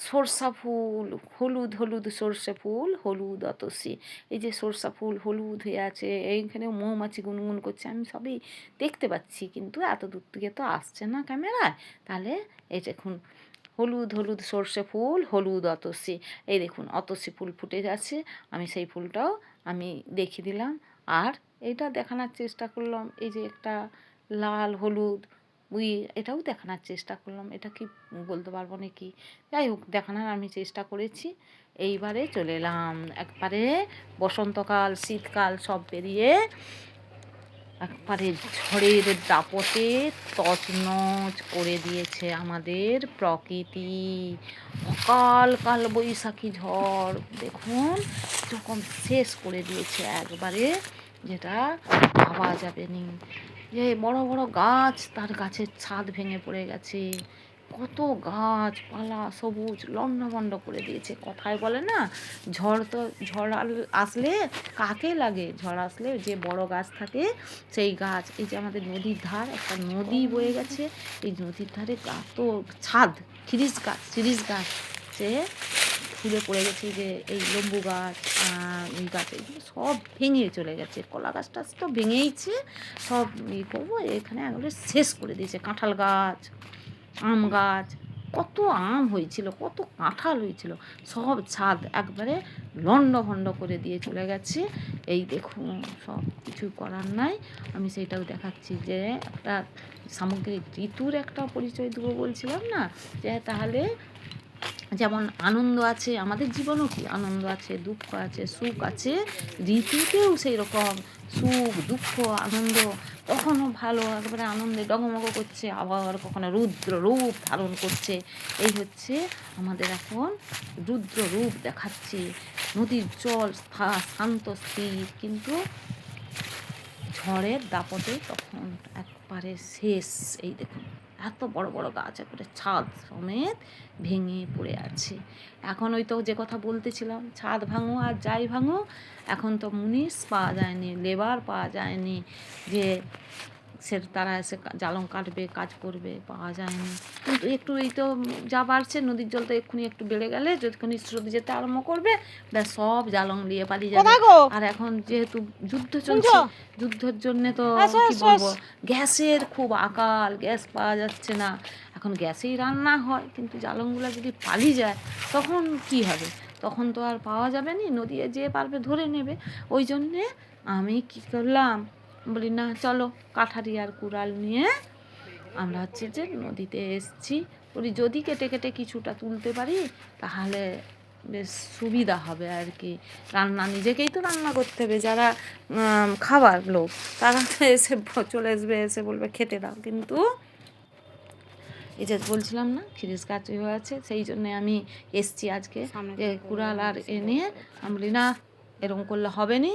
সরষা ফুল, হলুদ হলুদ সরষে ফুল, হলুদ অতসী। এই যে সরষা ফুল হলুদ হয়ে আছে, এইখানে মৌমাছি গুনগুন করছে, আমি সবই দেখতে পাচ্ছি, কিন্তু এত দূর থেকে তো আসছে না ক্যামেরায়। তাহলে এই দেখুন হলুদ হলুদ সরষে ফুল, হলুদ অতসী, এই দেখুন অতসী ফুল ফুটে যাচ্ছে, আমি সেই ফুলটাও আমি দেখিয়ে দিলাম। আর এইটা দেখানোর চেষ্টা করলাম, এই যে একটা লাল হলুদ এটাও দেখানোর চেষ্টা করলাম, এটা কি বলতে পারবো নাকি, যাই হোক দেখানোর আমি চেষ্টা করেছি। এইবারে চলে এলাম একবারে বসন্তকাল, শীতকাল সব পেরিয়ে একবারে ঝড়ের দাপটে তছনছ করে দিয়েছে আমাদের প্রকৃতি। অকাল কাল বৈশাখী ঝড় দেখুন যখন শেষ করে দিয়েছে একবারে, যেটা ভাবা যাবে নি। যে বড় বড় গাছ, তার গাছের ছাদ ভেঙে পড়ে গেছে, কত গাছপালা সবুজ লণ্ডভণ্ড করে দিয়েছে। কথায় বলে না, ঝড় আসলে কাকে লাগে, ঝড় আসলে যে বড় গাছ থাকে সেই গাছ। এই যে আমাদের নদীর ধার, একটা নদী বয়ে গেছে, এই নদীর ধারে এত ছাদ, শিরীষ গাছ সে ফুলে পড়ে গেছে, যে এই লেম্বু গাছ, এই গাছ, এগুলো সব ভেঙে চলে গেছে। কলা গাছটা তো ভেঙেইছে, সব করবো এখানে একবারে শেষ করে দিয়েছে। কাঁঠাল গাছ, আম গাছ, কত আম হয়েছিল, কত কাঁঠাল হয়েছিল, সব ছাদ একবারে লণ্ডভণ্ড করে দিয়ে চলে গেছে। এই দেখুন, সব কিছু করার নাই। আমি সেইটাও দেখাচ্ছি যে একটা সামগ্রিক ঋতুর একটা পরিচয় দেবো বলছিলাম না, যে তাহলে যেমন আনন্দ আছে, আমাদের জীবনেও কি আনন্দ আছে, দুঃখ আছে, সুখ আছে, ঋতুতেও সেই রকম সুখ দুঃখ আনন্দ, কখনো ভালো একবারে আনন্দে ডগমগ করছে, আবার কখনো রুদ্র রূপ ধারণ করছে। এই হচ্ছে আমাদের এখন রুদ্র রূপ দেখাচ্ছে। নদীর জল শান্ত স্থির, কিন্তু ঝড়ের দাপটে তখন একবারে শেষ। এই দেখুন, এত বড় বড় গাছ একবারে ছাদ সমেত ভেঙে পড়ে আছে। এখন ওই তো যে কথা বলতেছিলাম, ছাদ ভাঙো আর যাই ভাঙো, এখন তো মুনিশ পাওয়া যায়নি, লেবার পাওয়া যায়নি, যে সে তারা এসে জালং কাটবে, কাজ করবে, পাওয়া যায়নি। কিন্তু একটু এই তো যা বাড়ছে, নদীর জল তো এক্ষুনি একটু বেড়ে গেলে, যতক্ষণই স্রোত যেতে আরম্ভ করবে, ব্যাস সব জালং নিয়ে পালিয়ে যাবে। আর এখন যেহেতু যুদ্ধ চলছে, যুদ্ধের জন্যে তো কি বলবো, গ্যাসের খুব আকাল, গ্যাস পাওয়া যাচ্ছে না। এখন গ্যাসেই রান্না হয়, কিন্তু জালংগুলো যদি পালিয়ে যায় তখন কি হবে? তখন তো আর পাওয়া যাবে না, নদী যে পারবে ধরে নেবে। ওই জন্যে আমি কি করলাম, বলি না চলো কাঠারি আর কুড়াল নিয়ে আমরা হচ্ছে যে নদীতে এসছি। বলি যদি কেটে কেটে কিছুটা তুলতে পারি তাহলে বেশ সুবিধা হবে আর কি। রান্না নিজেকেই তো রান্না করতে হবে, যারা খাবার লোক তারা তো এসে চলে আসবে, এসে বলবে খেতে দাও। কিন্তু এই যে বলছিলাম না খিরিস গাছ হয়ে আছে, সেই জন্যে আমি এসছি আজকে, যে কুড়াল আর এনে আমি বলি না এরকম করলে হবে নি।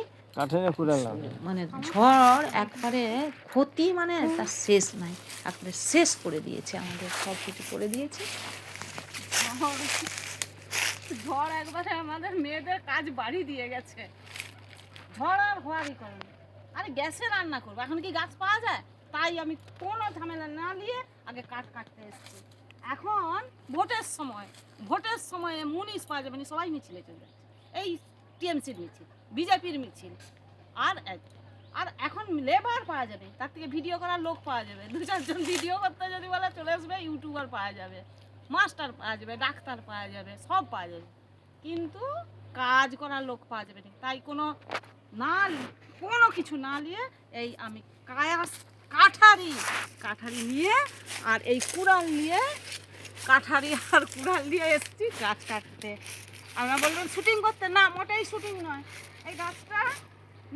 মানে ঝড় একবারে ক্ষতি, মানে তার শেষ নাই, একবারে শেষ করে দিয়েছে, আমাদের সব কিছু করে দিয়েছে। ঝড় একবারে আমাদের মেয়েদের কাজ বাড়ি দিয়ে গেছে। ঝড় আর হওয়ারই কারণে আরে গ্যাসে রান্না করবো, এখন কি গাছ পাওয়া যায়? তাই আমি কোনো ঝামেলা না নিয়ে আগে কাটতে এসেছি। এখন ভোটের সময়ে মুনিশ পাওয়া যাবে না, সবাই মিছিলে চলে যাচ্ছে। এই টিএমসির মিছিল, বিজেপির মিছিল, আর এখন লেবার পাওয়া যাবে, তার থেকে ভিডিও করার লোক পাওয়া যাবে, 2-4 জন ভিডিও করতে যদি বলে চলে আসবে, ইউটিউবার পাওয়া যাবে, মাস্টার পাওয়া যাবে, ডাক্তার পাওয়া যাবে, সব পাওয়া যাবে, কিন্তু কাজ করার লোক পাওয়া যাবে না। তাই কোনো কিছু না নিয়ে এই আমি কাঠারি নিয়ে আর এই কুড়াল নিয়ে, কাঠারি আর কুড়াল নিয়ে এসেছি গাছ কাটতে। আমরা বললাম শুটিং করতে, না মোটেই শুটিং নয়, এই গাছটা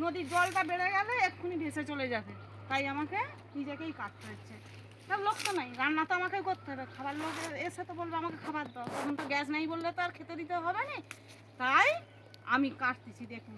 নদীর জলটা বেড়ে গেলে এক্ষুনি ভেসে চলে যাবে, তাই আমাকে নিজেকেই কাটতে হচ্ছে। তার লোক তো নাই, রান্না তো আমাকে করতে হবে, খাবার লোক এসে তো বলবে আমাকে খাবার দাও, তখন তো গ্যাস নেই বললে তো আর খেতে দিতে হবে না, তাই আমি কাটতেছি। দেখুন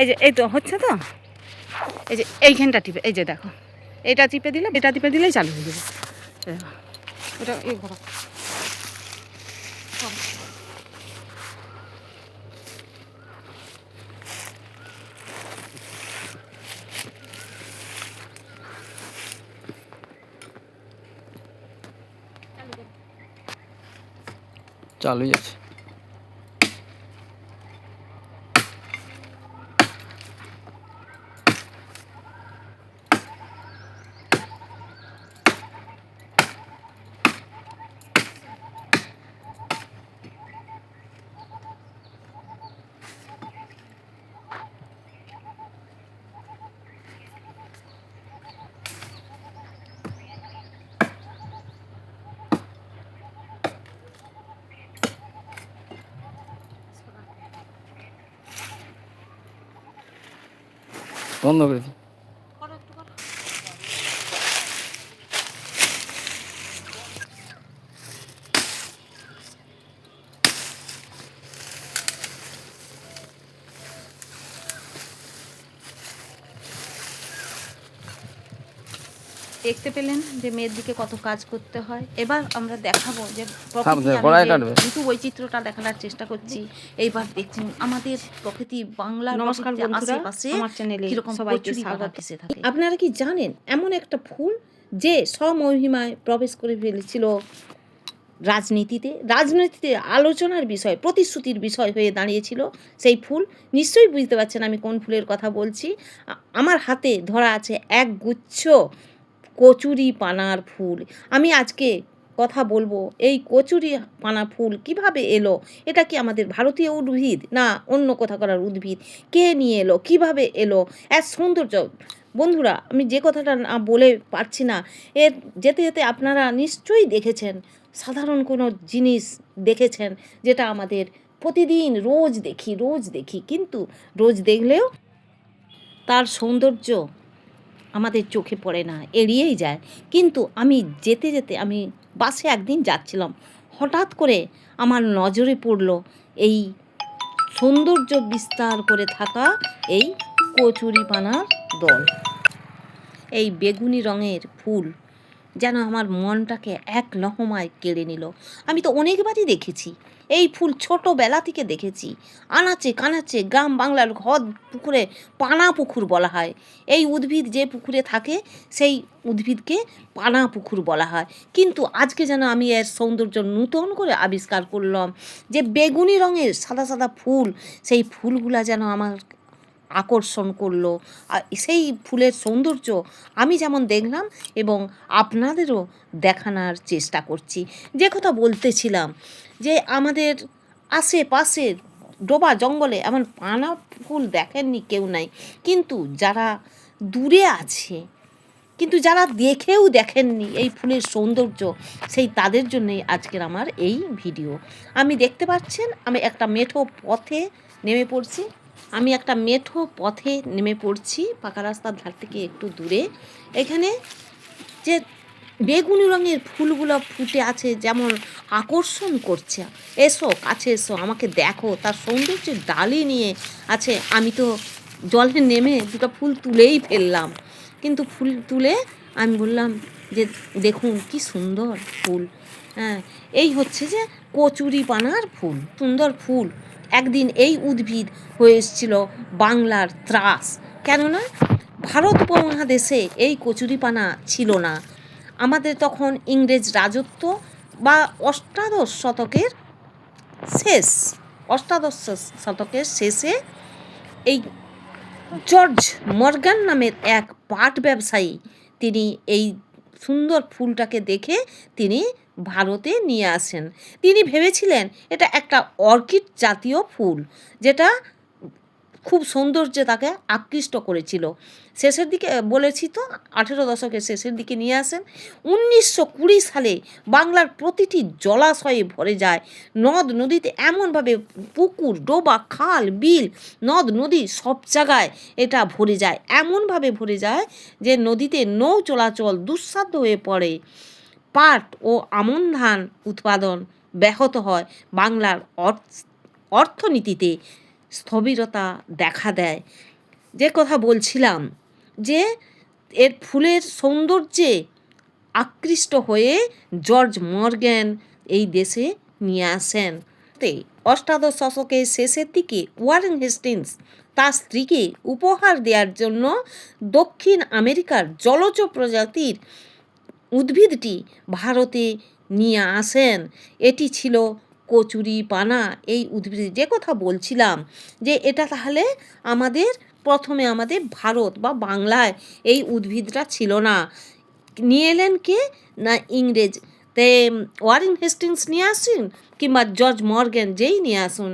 এই যে এই তো হচ্ছে, তো এই যে এইখানটা টিপে, এই যে দেখো এটা টিপে দিলেই চালু হয়ে যাবে। ওটা এই ঘর চালুই আছে। বন্ধ করে দিই। দেখতে পেলেন যে মেয়ের দিকে কত কাজ করতে হয়। এবার আমরা দেখাবো যে সাবধানে, গলায় কাটবে। ঋতু বৈচিত্র্যটা দেখানোর চেষ্টা করছি। এইবার দেখুন আমাদের প্রকৃতি বাংলার নমস্কার প্রকৃতির বন্ধুরা, আশেপাশে আমার চ্যানেলে কিরকম সবাইকে কচুরি পানা স্বাগত। ভেসে থাকে। আপনারা কি জানেন এমন একটা ফুল যে স্বমহিমায় প্রবেশ করে ফেলেছিল রাজনীতিতে আলোচনার বিষয়, প্রতিশ্রুতির বিষয় হয়ে দাঁড়িয়েছিল সেই ফুল? নিশ্চয়ই বুঝতে পারছেন আমি কোন ফুলের কথা বলছি। আমার হাতে ধরা আছে এক গুচ্ছ কচুরি পানার ফুল। আমি আজকে কথা বলবো এই কচুরি পানা ফুল কিভাবে এলো। এটা কি আমাদের ভারতীয় উদ্ভিদ না অন্য কোথাকার উদ্ভিদ? কে নিয়ে এলো, কিভাবে এলো, এর সৌন্দর্য। বন্ধুরা, আমি যে কথাটা না বলে পারছি না, এর যেতে যেতে আপনারা নিশ্চয়ই দেখেছেন সাধারণ কোনো জিনিস দেখেছেন যেটা আমাদের প্রতিদিন রোজ দেখি, কিন্তু রোজ দেখলেও তার সৌন্দর্য আমাদের চোখে পড়ে না, এড়িয়েই যায়। কিন্তু আমি যেতে যেতে আমি বাসে একদিন যাচ্ছিলাম, হঠাৎ করে আমার নজরে পড়ল এই সৌন্দর্য বিস্তার করে থাকা এই কচুরিপানার দল। এই বেগুনি রঙের ফুল যেন আমার মনটাকে এক লহমায় কেড়ে নিল। আমি তো অনেকবারই দেখেছি এই ফুল, ছোটোবেলা থেকে দেখেছি। আনাচে কানাচে গ্রাম বাংলার হ্রদ পুকুরে পানা পুকুর বলা হয়। এই উদ্ভিদ যে পুকুরে থাকে সেই উদ্ভিদকে পানা পুকুর বলা হয়। কিন্তু আজকে যেন আমি এর সৌন্দর্য নূতন করে আবিষ্কার করলাম, যে বেগুনি রঙের সাদা সাদা ফুল, সেই ফুলগুলা যেন আমার আকর্ষণ করলো। আর সেই ফুলের সৌন্দর্য আমি যেমন দেখলাম এবং আপনাদেরও দেখানোর চেষ্টা করছি। যে কথা বলতেছিলাম যে আমাদের আশেপাশে ডোবা জঙ্গলে এমন পানা ফুল দেখেননি কেউ নাই, কিন্তু যারা দূরে আছে, কিন্তু যারা দেখেও দেখেননি এই ফুলের সৌন্দর্য, সেই তাদের জন্যই আজকের আমার এই ভিডিও। আমি দেখতে পাচ্ছেন আমি একটা মেঠো পথে নেমে পড়ছি, পাকা রাস্তার ধার থেকে একটু দূরে। এখানে যে বেগুনি রঙের ফুলগুলো ফুটে আছে যেমন আকর্ষণ করছে। এসো কাছে এসো, আমাকে দেখো, তার সৌন্দর্যের ডালি নিয়ে আছে। আমি তো জলে নেমে দুটো ফুল তুলেই ফেললাম, কিন্তু ফুল তুলে আমি বললাম যে দেখুন কি সুন্দর ফুল। হ্যাঁ, এই হচ্ছে যে কচুরি পানার ফুল, সুন্দর ফুল। একদিন এই উদ্ভিদ হয়ে এসেছিল বাংলার ত্রাস, কেননা ভারত উপমহাদেশে এই কচুরিপানা ছিল না। আমাদের তখন ইংরেজ রাজত্ব বা অষ্টাদশ শতকের শেষে এই জর্জ মর্গান নামের এক পাট ব্যবসায়ী, তিনি এই সুন্দর ফুলটাকে দেখে তিনি ভারতে নিয়ে আসেন। তিনি ভেবেছিলেন এটা একটা অর্কিড জাতীয় ফুল, যেটা খুব সৌন্দর্যে তাকে আকৃষ্ট করেছিল। শেষের দিকে বলেছি তো, 18 দশকের শেষের দিকে নিয়ে আসেন। 1920 সালে বাংলার প্রতিটি জলাশয়ে ভরে যায়, নদ নদীতে এমনভাবে পুকুর, ডোবা, খাল, বিল, নদ নদী সব জায়গায় এটা ভরে যায়, এমনভাবে ভরে যায় যে নদীতে নৌ চলাচল দুঃসাধ্য হয়ে পড়ে। পাট ও আমন ধান উৎপাদন ব্যাহত হয়, বাংলার অর্থনীতিতে স্থবিরতা দেখা দেয়। যে কথা বলছিলাম যে এর ফুলের সৌন্দর্যে আকৃষ্ট হয়ে জর্জ মর্গ্যান এই দেশে নিয়ে আসেন। অষ্টাদশ শতকের শেষের দিকে ওয়ারেন হেস্টিংস তার স্ত্রীকে উপহার দেওয়ার জন্য দক্ষিণ আমেরিকার জলজ প্রজাতির উদ্ভিদটি ভারতে নিয়ে আসেন। এটি ছিল কচুরি পানা। এই উদ্ভিদ যে কথা বলছিলাম যে এটা তাহলে প্রথমে আমাদের ভারত বা বাংলায় এই উদ্ভিদটা ছিল না, নিয়ে এলেন কে না ইংরেজ। ওয়ারেন হেস্টিংস নিয়ে আসুন কিংবা জর্জ মর্গ্যান যেই নিয়ে আসুন,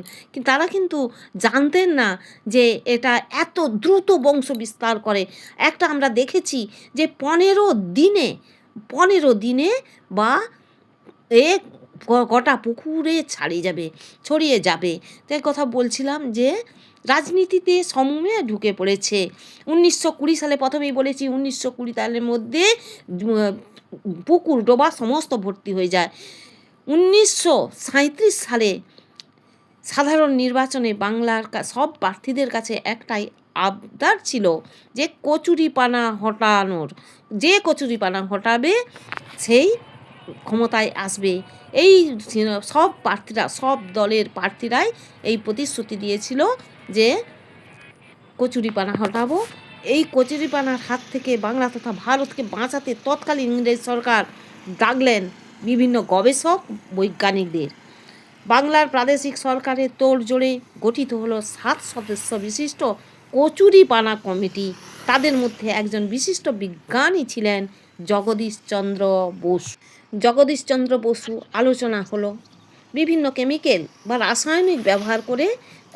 তারা কিন্তু জানতেন না যে এটা এত দ্রুত বংশ বিস্তার করে। একটা আমরা দেখেছি যে 15 দিনে বা গোটা পুকুরে ছড়িয়ে যাবে। তাই কথা বলছিলাম যে রাজনীতিতে সমূহে ঢুকে পড়েছে। 1920 সালে, প্রথমেই বলেছি 1920 সালের মধ্যে পুকুর ডোবা সমস্ত ভর্তি হয়ে যায়। 1937 সালে সাধারণ নির্বাচনে বাংলার সব প্রার্থীদের কাছে একটাই আবদার ছিল যে কচুরিপানা হটানোর, যে কচুরিপানা হটাবে সেই ক্ষমতায় আসবে। এই সব প্রার্থীরা, সব দলের প্রার্থীরাই এই প্রতিশ্রুতি দিয়েছিল যে কচুরিপানা হটাবো। এই কচুরিপানার হাত থেকে বাংলা তথা ভারতকে বাঁচাতে তৎকালীন ইংরেজ সরকার ডাকলেন বিভিন্ন গবেষক বৈজ্ঞানিকদের। বাংলার প্রাদেশিক সরকারের তোড়জোড়ে গঠিত হলো 7 সদস্য বিশিষ্ট কচুরিপানা কমিটি। তাদের মধ্যে একজন বিশিষ্ট বিজ্ঞানী ছিলেন জগদীশচন্দ্র বসু। জগদীশচন্দ্র বসু আলোচনা হলো বিভিন্ন কেমিক্যাল বা রাসায়নিক ব্যবহার করে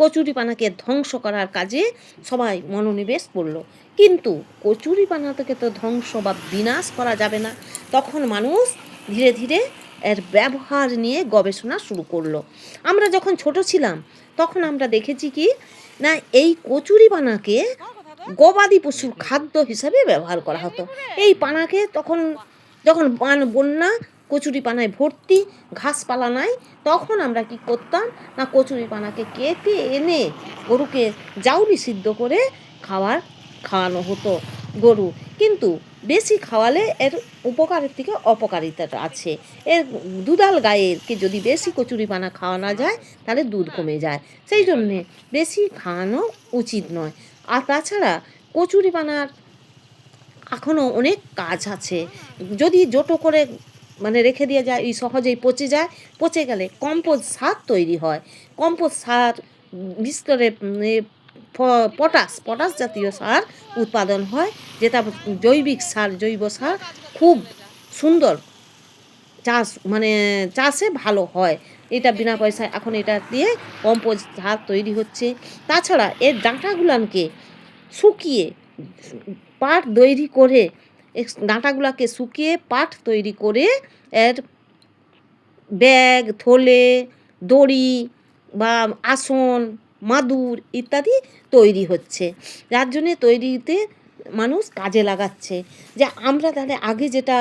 কচুরিপানাকে ধ্বংস করার কাজে সবাই মনোনিবেশ করলো। কিন্তু কচুরিপানাকে তো ধ্বংস বা বিনাশ করা যাবে না। তখন মানুষ ধীরে ধীরে এর ব্যবহার নিয়ে গবেষণা শুরু করলো। আমরা যখন ছোট ছিলাম তখন আমরা দেখেছি কি না, এই কচুরিপানাকে গবাদি পশুর খাদ্য হিসাবে ব্যবহার করা হতো। এই পানাকে তখন যখন বন্যা কচুরিপানায় ভর্তি, ঘাসপালা নাই, তখন আমরা কি করতাম না, কচুরিপানাকে কেটে এনে গরুকে জাউরি সিদ্ধ করে খাওয়ানো হতো গরু। কিন্তু বেশি খাওয়ালে এর উপকারের থেকে অপকারিতাটা আছে। এর দুধাল গায়েরকে যদি বেশি কচুরিপানা খাওয়ানো যায় তাহলে দুধ কমে যায়, সেই জন্যে বেশি খাওয়ানো উচিত নয়। আর তাছাড়া কচুরিপানার এখনও অনেক কাজ আছে। যদি জোটো করে রেখে দিয়ে যায়, এই সহজেই পচে যায়, পচে গেলে কম্পোস্ট সার তৈরি হয়। কম্পোস্ট সার বিশেষ করে পটাশ জাতীয় সার উৎপাদন হয়, যেটা জৈবিক সার, জৈব সার খুব সুন্দর চাষে ভালো হয়। এটা বিনা পয়সায় এখন এটা দিয়ে কম্পোস্ট সার তৈরি হচ্ছে। তাছাড়া এর ডাঁটাগুলোকে শুকিয়ে পাট তৈরি করে, ডাঁটাগুলোকে শুকিয়ে পাট তৈরি করে এর ব্যাগ, থলে, দড়ি বা আসন, মাদুর ইত্যাদি তৈরি হচ্ছে। যার জন্যে তৈরিতে মানুষ কাজে লাগাচ্ছে। যে আমরা তাহলে আগে যেটা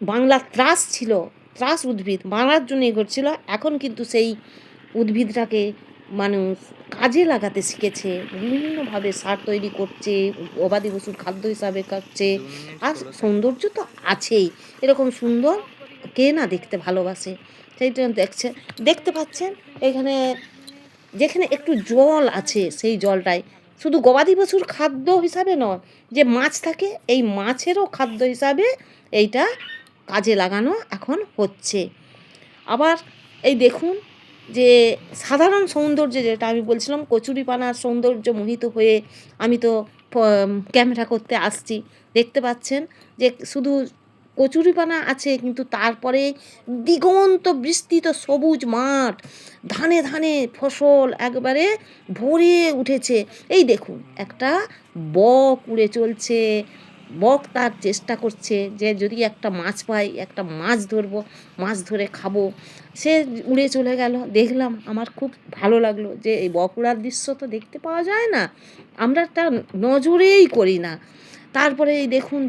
বাংলা ত্রাস ছিল, ত্রাস উদ্ভিদ মারার জন্য করছিল, এখন কিন্তু সেই উদ্ভিদটাকে মানুষ কাজে লাগাতে শিখেছে, বিভিন্নভাবে সার তৈরি করছে, গবাদি পশুর খাদ্য হিসাবে খাচ্ছে। আর সৌন্দর্য তো আছেই, এরকম সুন্দর কে না দেখতে ভালোবাসে। সেই জন্য দেখতে পাচ্ছেন এখানে যেখানে একটু জল আছে, সেই জলটাই শুধু গবাদি পশুর খাদ্য হিসাবে নয়, যে মাছ থাকে এই মাছেরও খাদ্য হিসাবে এইটা কাজে লাগানো এখন হচ্ছে। আবার এই দেখুন যে সাধারণ সৌন্দর্য, যেটা আমি বলছিলাম কচুরিপানার সৌন্দর্য মোহিত হয়ে আমি তো ক্যামেরা করতে আসছি। দেখতে পাচ্ছেন যে শুধু কচুরিপানা আছে, কিন্তু তারপরে দিগন্ত বিস্তৃত সবুজ মাঠ, ধানে ধানে ফসল একবারে ভরে উঠেছে। এই দেখুন একটা বক উড়ে চলছে, বক তার চেষ্টা করছে যে যদি একটা মাছ পাই, একটা মাছ ধরবো, মাছ ধরে খাবো। সে উড়ে চলে গেল, দেখলাম আমার খুব ভালো লাগলো যে এই বক উড়ার দৃশ্য তো দেখতে পাওয়া যায় না, আমরা তা নজরেই করি না। তারপরে এই দেখুন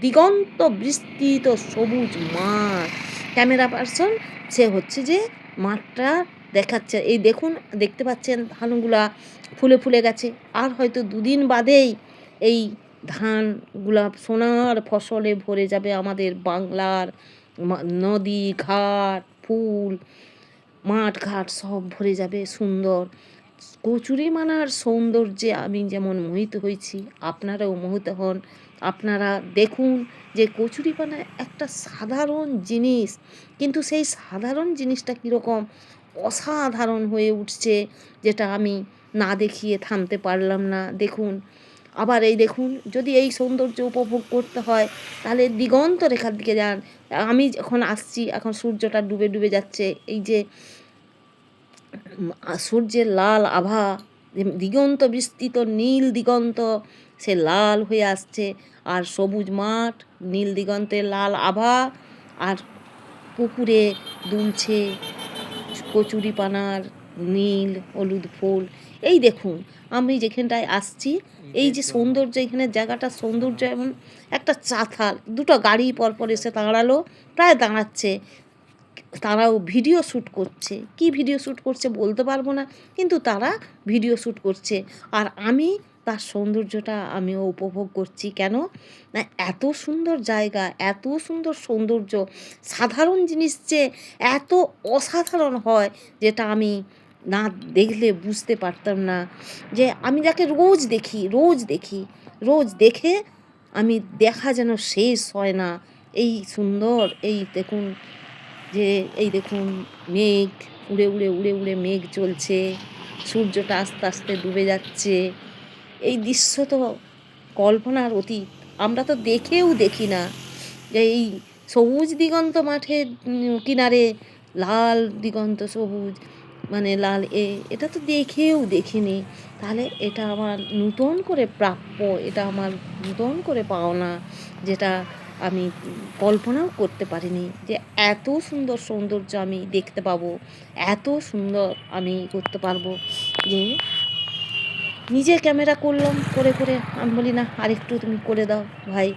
দিগন্ত বিস্তৃত সবুজ মাঠ, ক্যামেরা পার্সন সে হচ্ছে যে মাঠটা দেখাচ্ছে। এই দেখুন দেখতে পাচ্ছেন ধানগুলা ফুলে ফুলে গেছে, আর হয়তো দুদিন বাদেই এই ধানগুলা সোনার ফসলে ভরে যাবে। আমাদের বাংলার নদী ঘাট, ফুল মাঠ ঘাট সব ভরে যাবে সুন্দর। কচুরিপানার সৌন্দর্যে আমি যেমন মোহিত হয়েছি, আপনারাও মোহিত হন। আপনারা দেখুন যে কচুরিপানা একটা সাধারণ জিনিস, কিন্তু সেই সাধারণ জিনিসটা কীরকম অসাধারণ হয়ে উঠছে, যেটা আমি না দেখিয়ে থামতে পারলাম না। দেখুন আবার এই দেখুন, যদি এই সৌন্দর্য উপভোগ করতে হয় তাহলে দিগন্ত রেখার দিকে যান। আমি যখন আসছি, এখন সূর্যটা ডুবে ডুবে যাচ্ছে, এই যে সূর্যের লাল আভা, দিগন্ত বিস্তৃত নীল দিগন্ত সে লাল হয়ে আসছে, আর সবুজ মাঠ, নীল দিগন্তের লাল আভা, আর পুকুরে দুলছে কচুরিপানার নীল হলুদ ফুল। এই দেখুন আমি যেখানটায় আসছি, এই যে সৌন্দর্য, এখানে জায়গাটার সৌন্দর্য এমন একটা চাতাল, দুটো গাড়ি পরপর এসে দাঁড়ালো, প্রায় দাঁড়াচ্ছে, তারাও ভিডিও শ্যুট করছে। কি ভিডিও শ্যুট করছে বলতে পারবো না, কিন্তু তারা ভিডিও শ্যুট করছে। আর আমি তার সৌন্দর্যটা আমিও উপভোগ করছি। কেন না, এত সুন্দর জায়গা, এত সুন্দর সৌন্দর্য, সাধারণ জিনিস যে এত অসাধারণ হয় যেটা আমি না দেখলে বুঝতে পারতাম না। যে আমি যাকে রোজ দেখি, রোজ দেখি, রোজ দেখে আমি দেখা যেন শেষ হয় না। এই সুন্দর, এই দেখুন, যে এই দেখুন মেঘ উড়ে উড়ে উড়ে উড়ে মেঘ চলছে, সূর্যটা আস্তে আস্তে ডুবে যাচ্ছে। এই দৃশ্য তো কল্পনার অতীত, আমরা তো দেখেও দেখি না। যে এই সবুজ দিগন্ত মাঠের কিনারে লাল দিগন্ত সবুজ, মানে লাল এটা তো দেখেও দেখিনি। তাহলে এটা আমার নূতন করে প্রাপ্য, এটা আমার নূতন করে পাওনা, যেটা আমি কল্পনাও করতে পারিনি যে এত সুন্দর সৌন্দর্য আমি দেখতে পাবো, এত সুন্দর আমি করতে পারবো। যে নিজে ক্যামেরা করলাম, করে করে আমি বলি না আরেকটু তুমি করে দাও ভাই।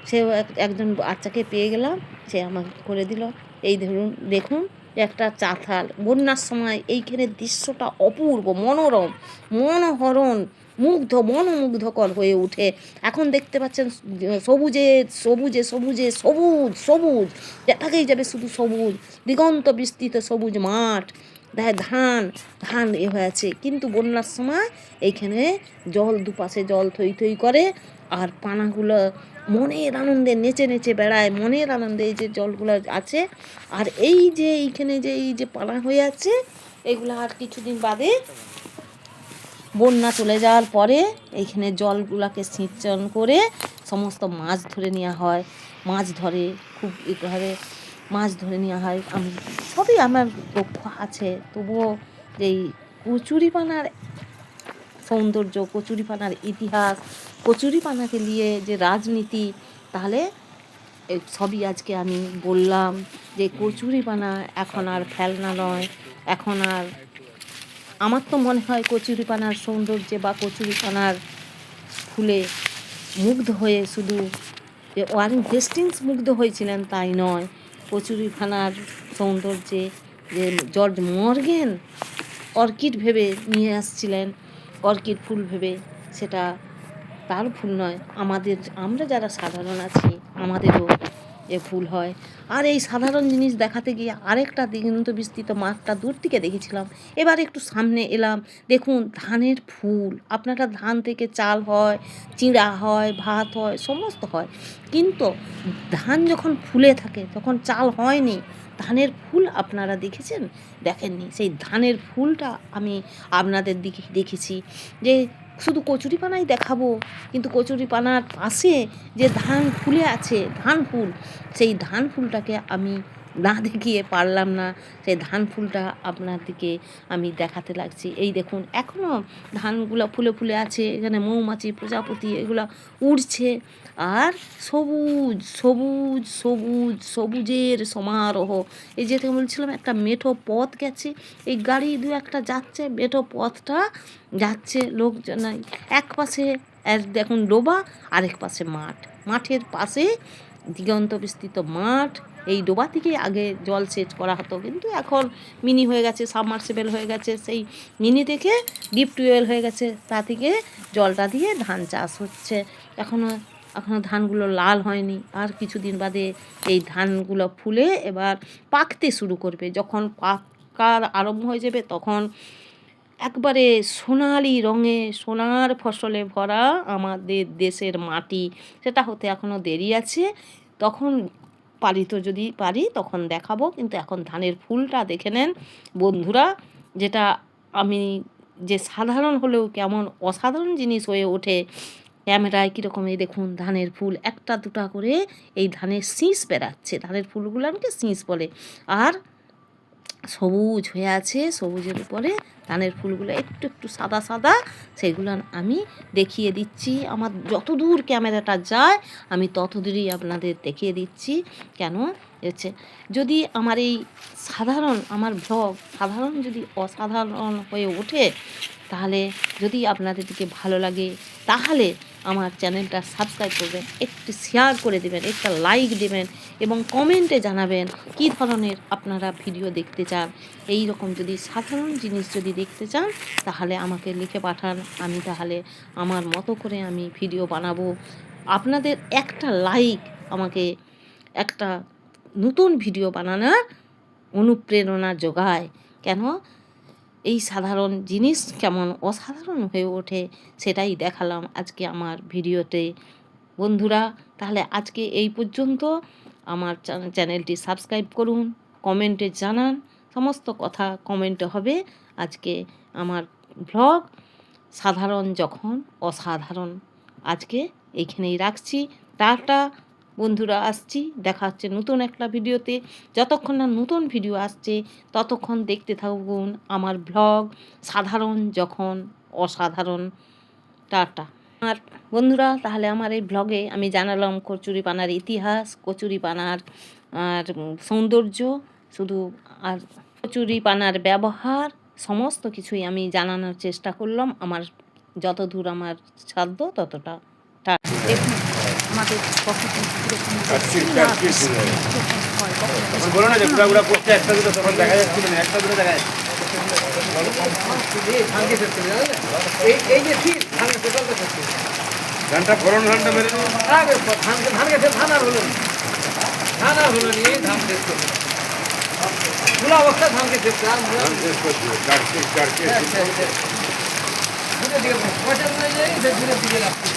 সেও একজন বাচ্চাকে পেয়ে গেলাম, সে আমাকে করে দিল। এই ধরুন দেখুন, একটা চাতাল বন্যার সময় এইখানের দৃশ্যটা অপূর্ব, মনোরম, মনোহরণ, মনোমুগ্ধকর হয়ে ওঠে। এখন দেখতে পাচ্ছেন সবুজে সবুজে সবুজে সবুজ সবুজ, যেটাকেই যাবে শুধু সবুজ, দিগন্ত বিস্তৃত সবুজ মাঠ, ধান ধান হয়ে আছে। কিন্তু বন্যার সময় এইখানে জল, দুপাশে জল থই থই করে, আর পানাগুলো মনের আনন্দে নেচে নেচে বেড়ায়, মনের আনন্দে এই যে জলগুলো আছে। আর এই যে এইখানে যে এই যে পানা হয়ে আছে, এগুলো আর কিছুদিন বাদে বন্যা চলে যাওয়ার পরে এইখানে জলগুলোকে সিঁচন করে সমস্ত মাছ ধরে নেওয়া হয়। মাছ ধরে খুব ঘরে মাছ ধরে নেওয়া হয়। আমি সবই আমার লক্ষ্য আছে, তবুও এই কচুরিপানার সৌন্দর্য, কচুরিপানার ইতিহাস, কচুরিপানাকে নিয়ে যে রাজনীতি, তাহলে এই সবই আজকে আমি বললাম যে কচুরিপানা এখন আর খেলনা নয়। এখন আর আমার তো মনে হয় কচুরিপানার সৌন্দর্যে বা কচুরিপানার ফুলে মুগ্ধ হয়ে শুধু যে ওয়ারেন হেস্টিংস মুগ্ধ হয়েছিলেন তাই নয়, কচুরিপানার সৌন্দর্যে যে জর্জ মর্গেন অর্কিড ভেবে নিয়ে আসছিলেন, অর্কিড ফুল ভেবে, সেটা তার ফুল নয়, আমরা যারা সাধারণ আছি আমাদেরও এ ফুল হয়। আর এই সাধারণ জিনিস দেখাতে গিয়ে আরেকটা দিগন্ত বিস্তৃত মাঠটা দূর থেকে দেখেছিলাম। এবার একটু সামনে এলাম, দেখুন ধানের ফুল। আপনারা ধান থেকে চাল হয়, চিঁড়া হয়, ভাত হয়, সমস্ত হয়, কিন্তু ধান যখন ফুলে থাকে তখন চাল হয়নি। ধানের ফুল আপনারা দেখেছেন? দেখেননি। সেই ধানের ফুলটা আমি আপনাদের দিকে দেখেছি। যে শুধু কচুরিপানাই দেখাবো, কিন্তু কচুরিপানার পাশে যে ধান ফুলে আছে, ধান ফুল, সেই ধান ফুলটাকে আমি না দেখিয়ে পারলাম না। সেই ধান ফুলটা আপনার দিকে আমি দেখাতে লাগছি। এই দেখুন এখনও ধানগুলো ফুলে ফুলে আছে, এখানে মৌমাছি প্রজাপতি এগুলো উড়ছে, আর সবুজ সবুজ সবুজ সবুজের সমারোহ। এই যেটা বলছিলাম, একটা মেঠো পথ গেছে, এই গাড়ি দু একটা যাচ্ছে, মেঠো পথটা যাচ্ছে, লোকজন এক পাশে দেখুন ডোবা, আরেক পাশে মাঠ, মাঠের পাশে দিগন্ত বিস্তৃত মাঠ। এই ডোবা থেকে আগে জল সেচ করা হতো, কিন্তু এখন মিনি হয়ে গেছে, সাবমার্সিবল হয়ে গেছে, সেই মিনি থেকে ডিপ টিউবওয়েল হয়ে গেছে, তা থেকে জলটা দিয়ে ধান চাষ হচ্ছে। এখনও ধানগুলো লাল হয়নি, আর কিছুদিন বাদে এই ধানগুলো ফুলে এবার পাকতে শুরু করবে। যখন পাকার আরম্ভ হয়ে যাবে তখন একবারে সোনালি রঙে, সোনার ফসলে ভরা আমাদের দেশের মাটি, সেটা হতে এখনও দেরি আছে। তখন যদি পারি তখন দেখাবো। কিন্তু এখন ধানের ফুলটা দেখে নেন বন্ধুরা, যেটা আমি যে সাধারণ হলেও কেমন অসাধারণ জিনিস হয়ে ওঠে ক্যামেরায় কীরকম। এই দেখুন ধানের ফুল একটা দুটা করে, এই ধানের শীষ বেরাচ্ছে, ধানের ফুলগুলো আমাকে শীষ বলে, আর সবুজ হয়ে আছে, সবুজের উপরে ধানের ফুলগুলো একটু একটু সাদা সাদা, সেগুলো আমি দেখিয়ে দিচ্ছি। আমার যত দূর ক্যামেরাটা যায় আমি তত দূরই আপনাদের দেখিয়ে দিচ্ছি। কেন হচ্ছে, যদি আমার এই আমার ভ্লগ সাধারণ যদি অসাধারণ হয়ে ওঠে, তাহলে যদি আপনাদেরকে ভালো লাগে তাহলে আমার চ্যানেলটা সাবস্ক্রাইব করবেন, একটু শেয়ার করে দেবেন, একটা লাইক দেবেন এবং কমেন্টে জানাবেন কী ধরনের আপনারা ভিডিও দেখতে চান। এই রকম যদি সাধারণ জিনিস যদি দেখতে চান তাহলে আমাকে লিখে পাঠান, আমি তাহলে আমার মতো করে আমি ভিডিও বানাবো। আপনাদের একটা লাইক আমাকে একটা নতুন ভিডিও বানানোর অনুপ্রেরণা যোগায়। কেন এই সাধারণ জিনিস কেমন অসাধারণ হয়ে ওঠে সেটাই দেখালাম আজকে আমার ভিডিওতে। বন্ধুরা তাহলে আজকে এই পর্যন্ত। আমার চ্যানেলটি সাবস্ক্রাইব করুন, কমেন্টে জানান, সমস্ত কথা কমেন্টে হবে। আজকে আমার ব্লগ সাধারণ যখন অসাধারণ আজকে এইখানেই রাখছি। টাটা বন্ধুরা, আসছি, দেখা হচ্ছে নতুন একটা ভিডিওতে। যতক্ষণ না নতুন ভিডিও আসছে ততক্ষণ দেখতে থাকুন আমার ব্লগ সাধারণ যখন অসাধারণ। টাটা। আর বন্ধুরা তাহলে আমার এই ব্লগে আমি জানালাম কচুরিপানার ইতিহাস, কচুরিপানার আর সৌন্দর্য শুধু, আর কচুরিপানার ব্যবহার, সমস্ত কিছুই আমি জানানোর চেষ্টা করলাম আমার যতদূর আমার সাধ্য ততটা। দেখুন আমাদের প্রকৃতি কীরকম বলো না যে ঘুরা ঘুরা করছে, একটা দুটো তখন দেখা যাচ্ছিল না, একটা দুটো দেখা যাচ্ছে। ধানটা ফলন ধানটা মেরে ধান গেছে, ধান আর হলো ধান আর হলো নিয়ে ধান শেষ করবে খোলা অবস্থা ধানকে শেষ করে পয়সা তুলে যাই দূরের দিকে রাখছে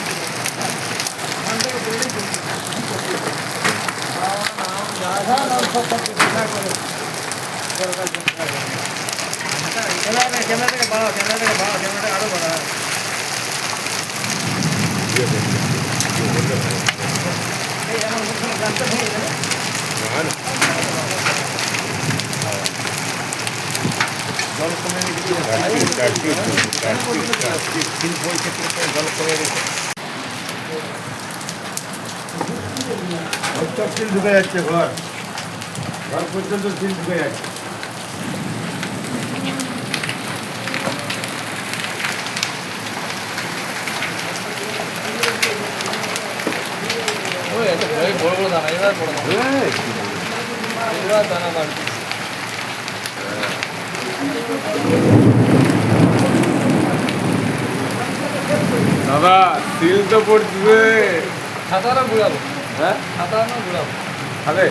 ক্যামেরাটাকে বাড়াও, ক্যামেরাটাকে বাড়াও, ক্যামেরাটাকে আরো বাড়াও। এই আমার রাস্তা ভেঙে গেলে জল কমে গেছে, জল কমে গেছে, সিল ঢুকে যাচ্ছে, ঘর ঘর পর্যন্ত সিল ঢুকে যাচ্ছে। বড় বড় দানা, এবার বড় এবার দানা বাড়ছে। দাদা সিল তো পড়ছে, সাঁতারও ঘুরাবো। হ্যাঁ সাঁতারও ঘুরাবো, খাবে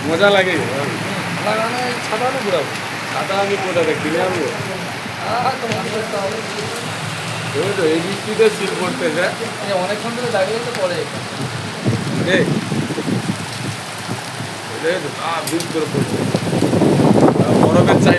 মজা লাগে লাগানো, সাঁতারও ঘুরাবো। সাঁতার আমি কোথাতে কিনে আনবো? তোমাকে করতে হবে, ওই তো এই বৃষ্টিতে সিল পড়তেছে, অনেকক্ষণ ধরে দাঁড়িয়ে তো পরে বীজ করে পড়ছে, বরফের চাই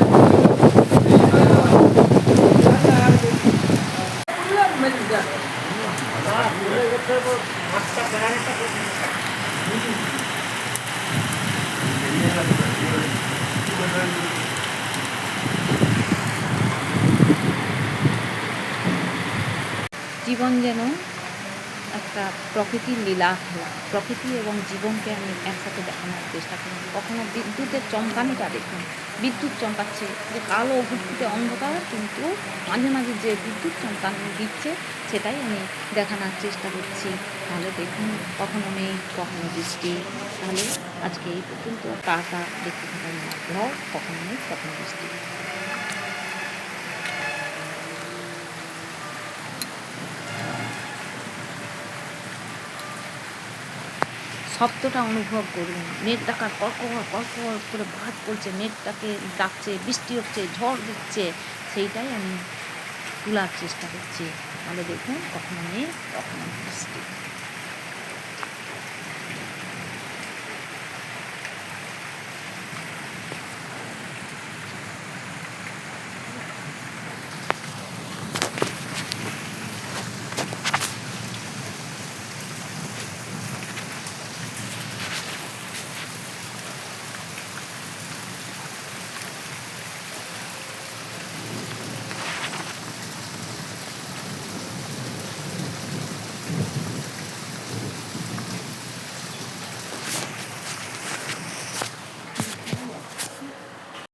জীবন যেন একটা প্রকৃতির লীলা খেলা, প্রকৃতি এবং জীবনকে আমি একসাথে দেখানোর চেষ্টা করি। কখনো বিদ্যুতের চমকানিটা দেখুন, বিদ্যুৎ চমকাচ্ছে যে কালো ঘুটঘুটে অন্ধকার, কিন্তু মাঝে মাঝে যে বিদ্যুৎ চমকানি দিচ্ছে সেটাই আমি দেখানোর চেষ্টা করছি। তাহলে দেখুন কখনো মেঘ কখনো বৃষ্টি। তাহলে আজকে এই পর্যন্ত, টাটা, দেখতে থাকুন ব্লগ, কখনো মেঘ কখনো বৃষ্টি। শব্দটা অনুভব করুন, মেঘটাকার কড়কড় করে ভাত পড়ছে, মেঘটাকে ডাকছে, বৃষ্টি হচ্ছে, ঝড় দিচ্ছে, সেইটাই আমি তোলার চেষ্টা করছি। তাহলে দেখুন কখনো মেঘ কখনো বৃষ্টি।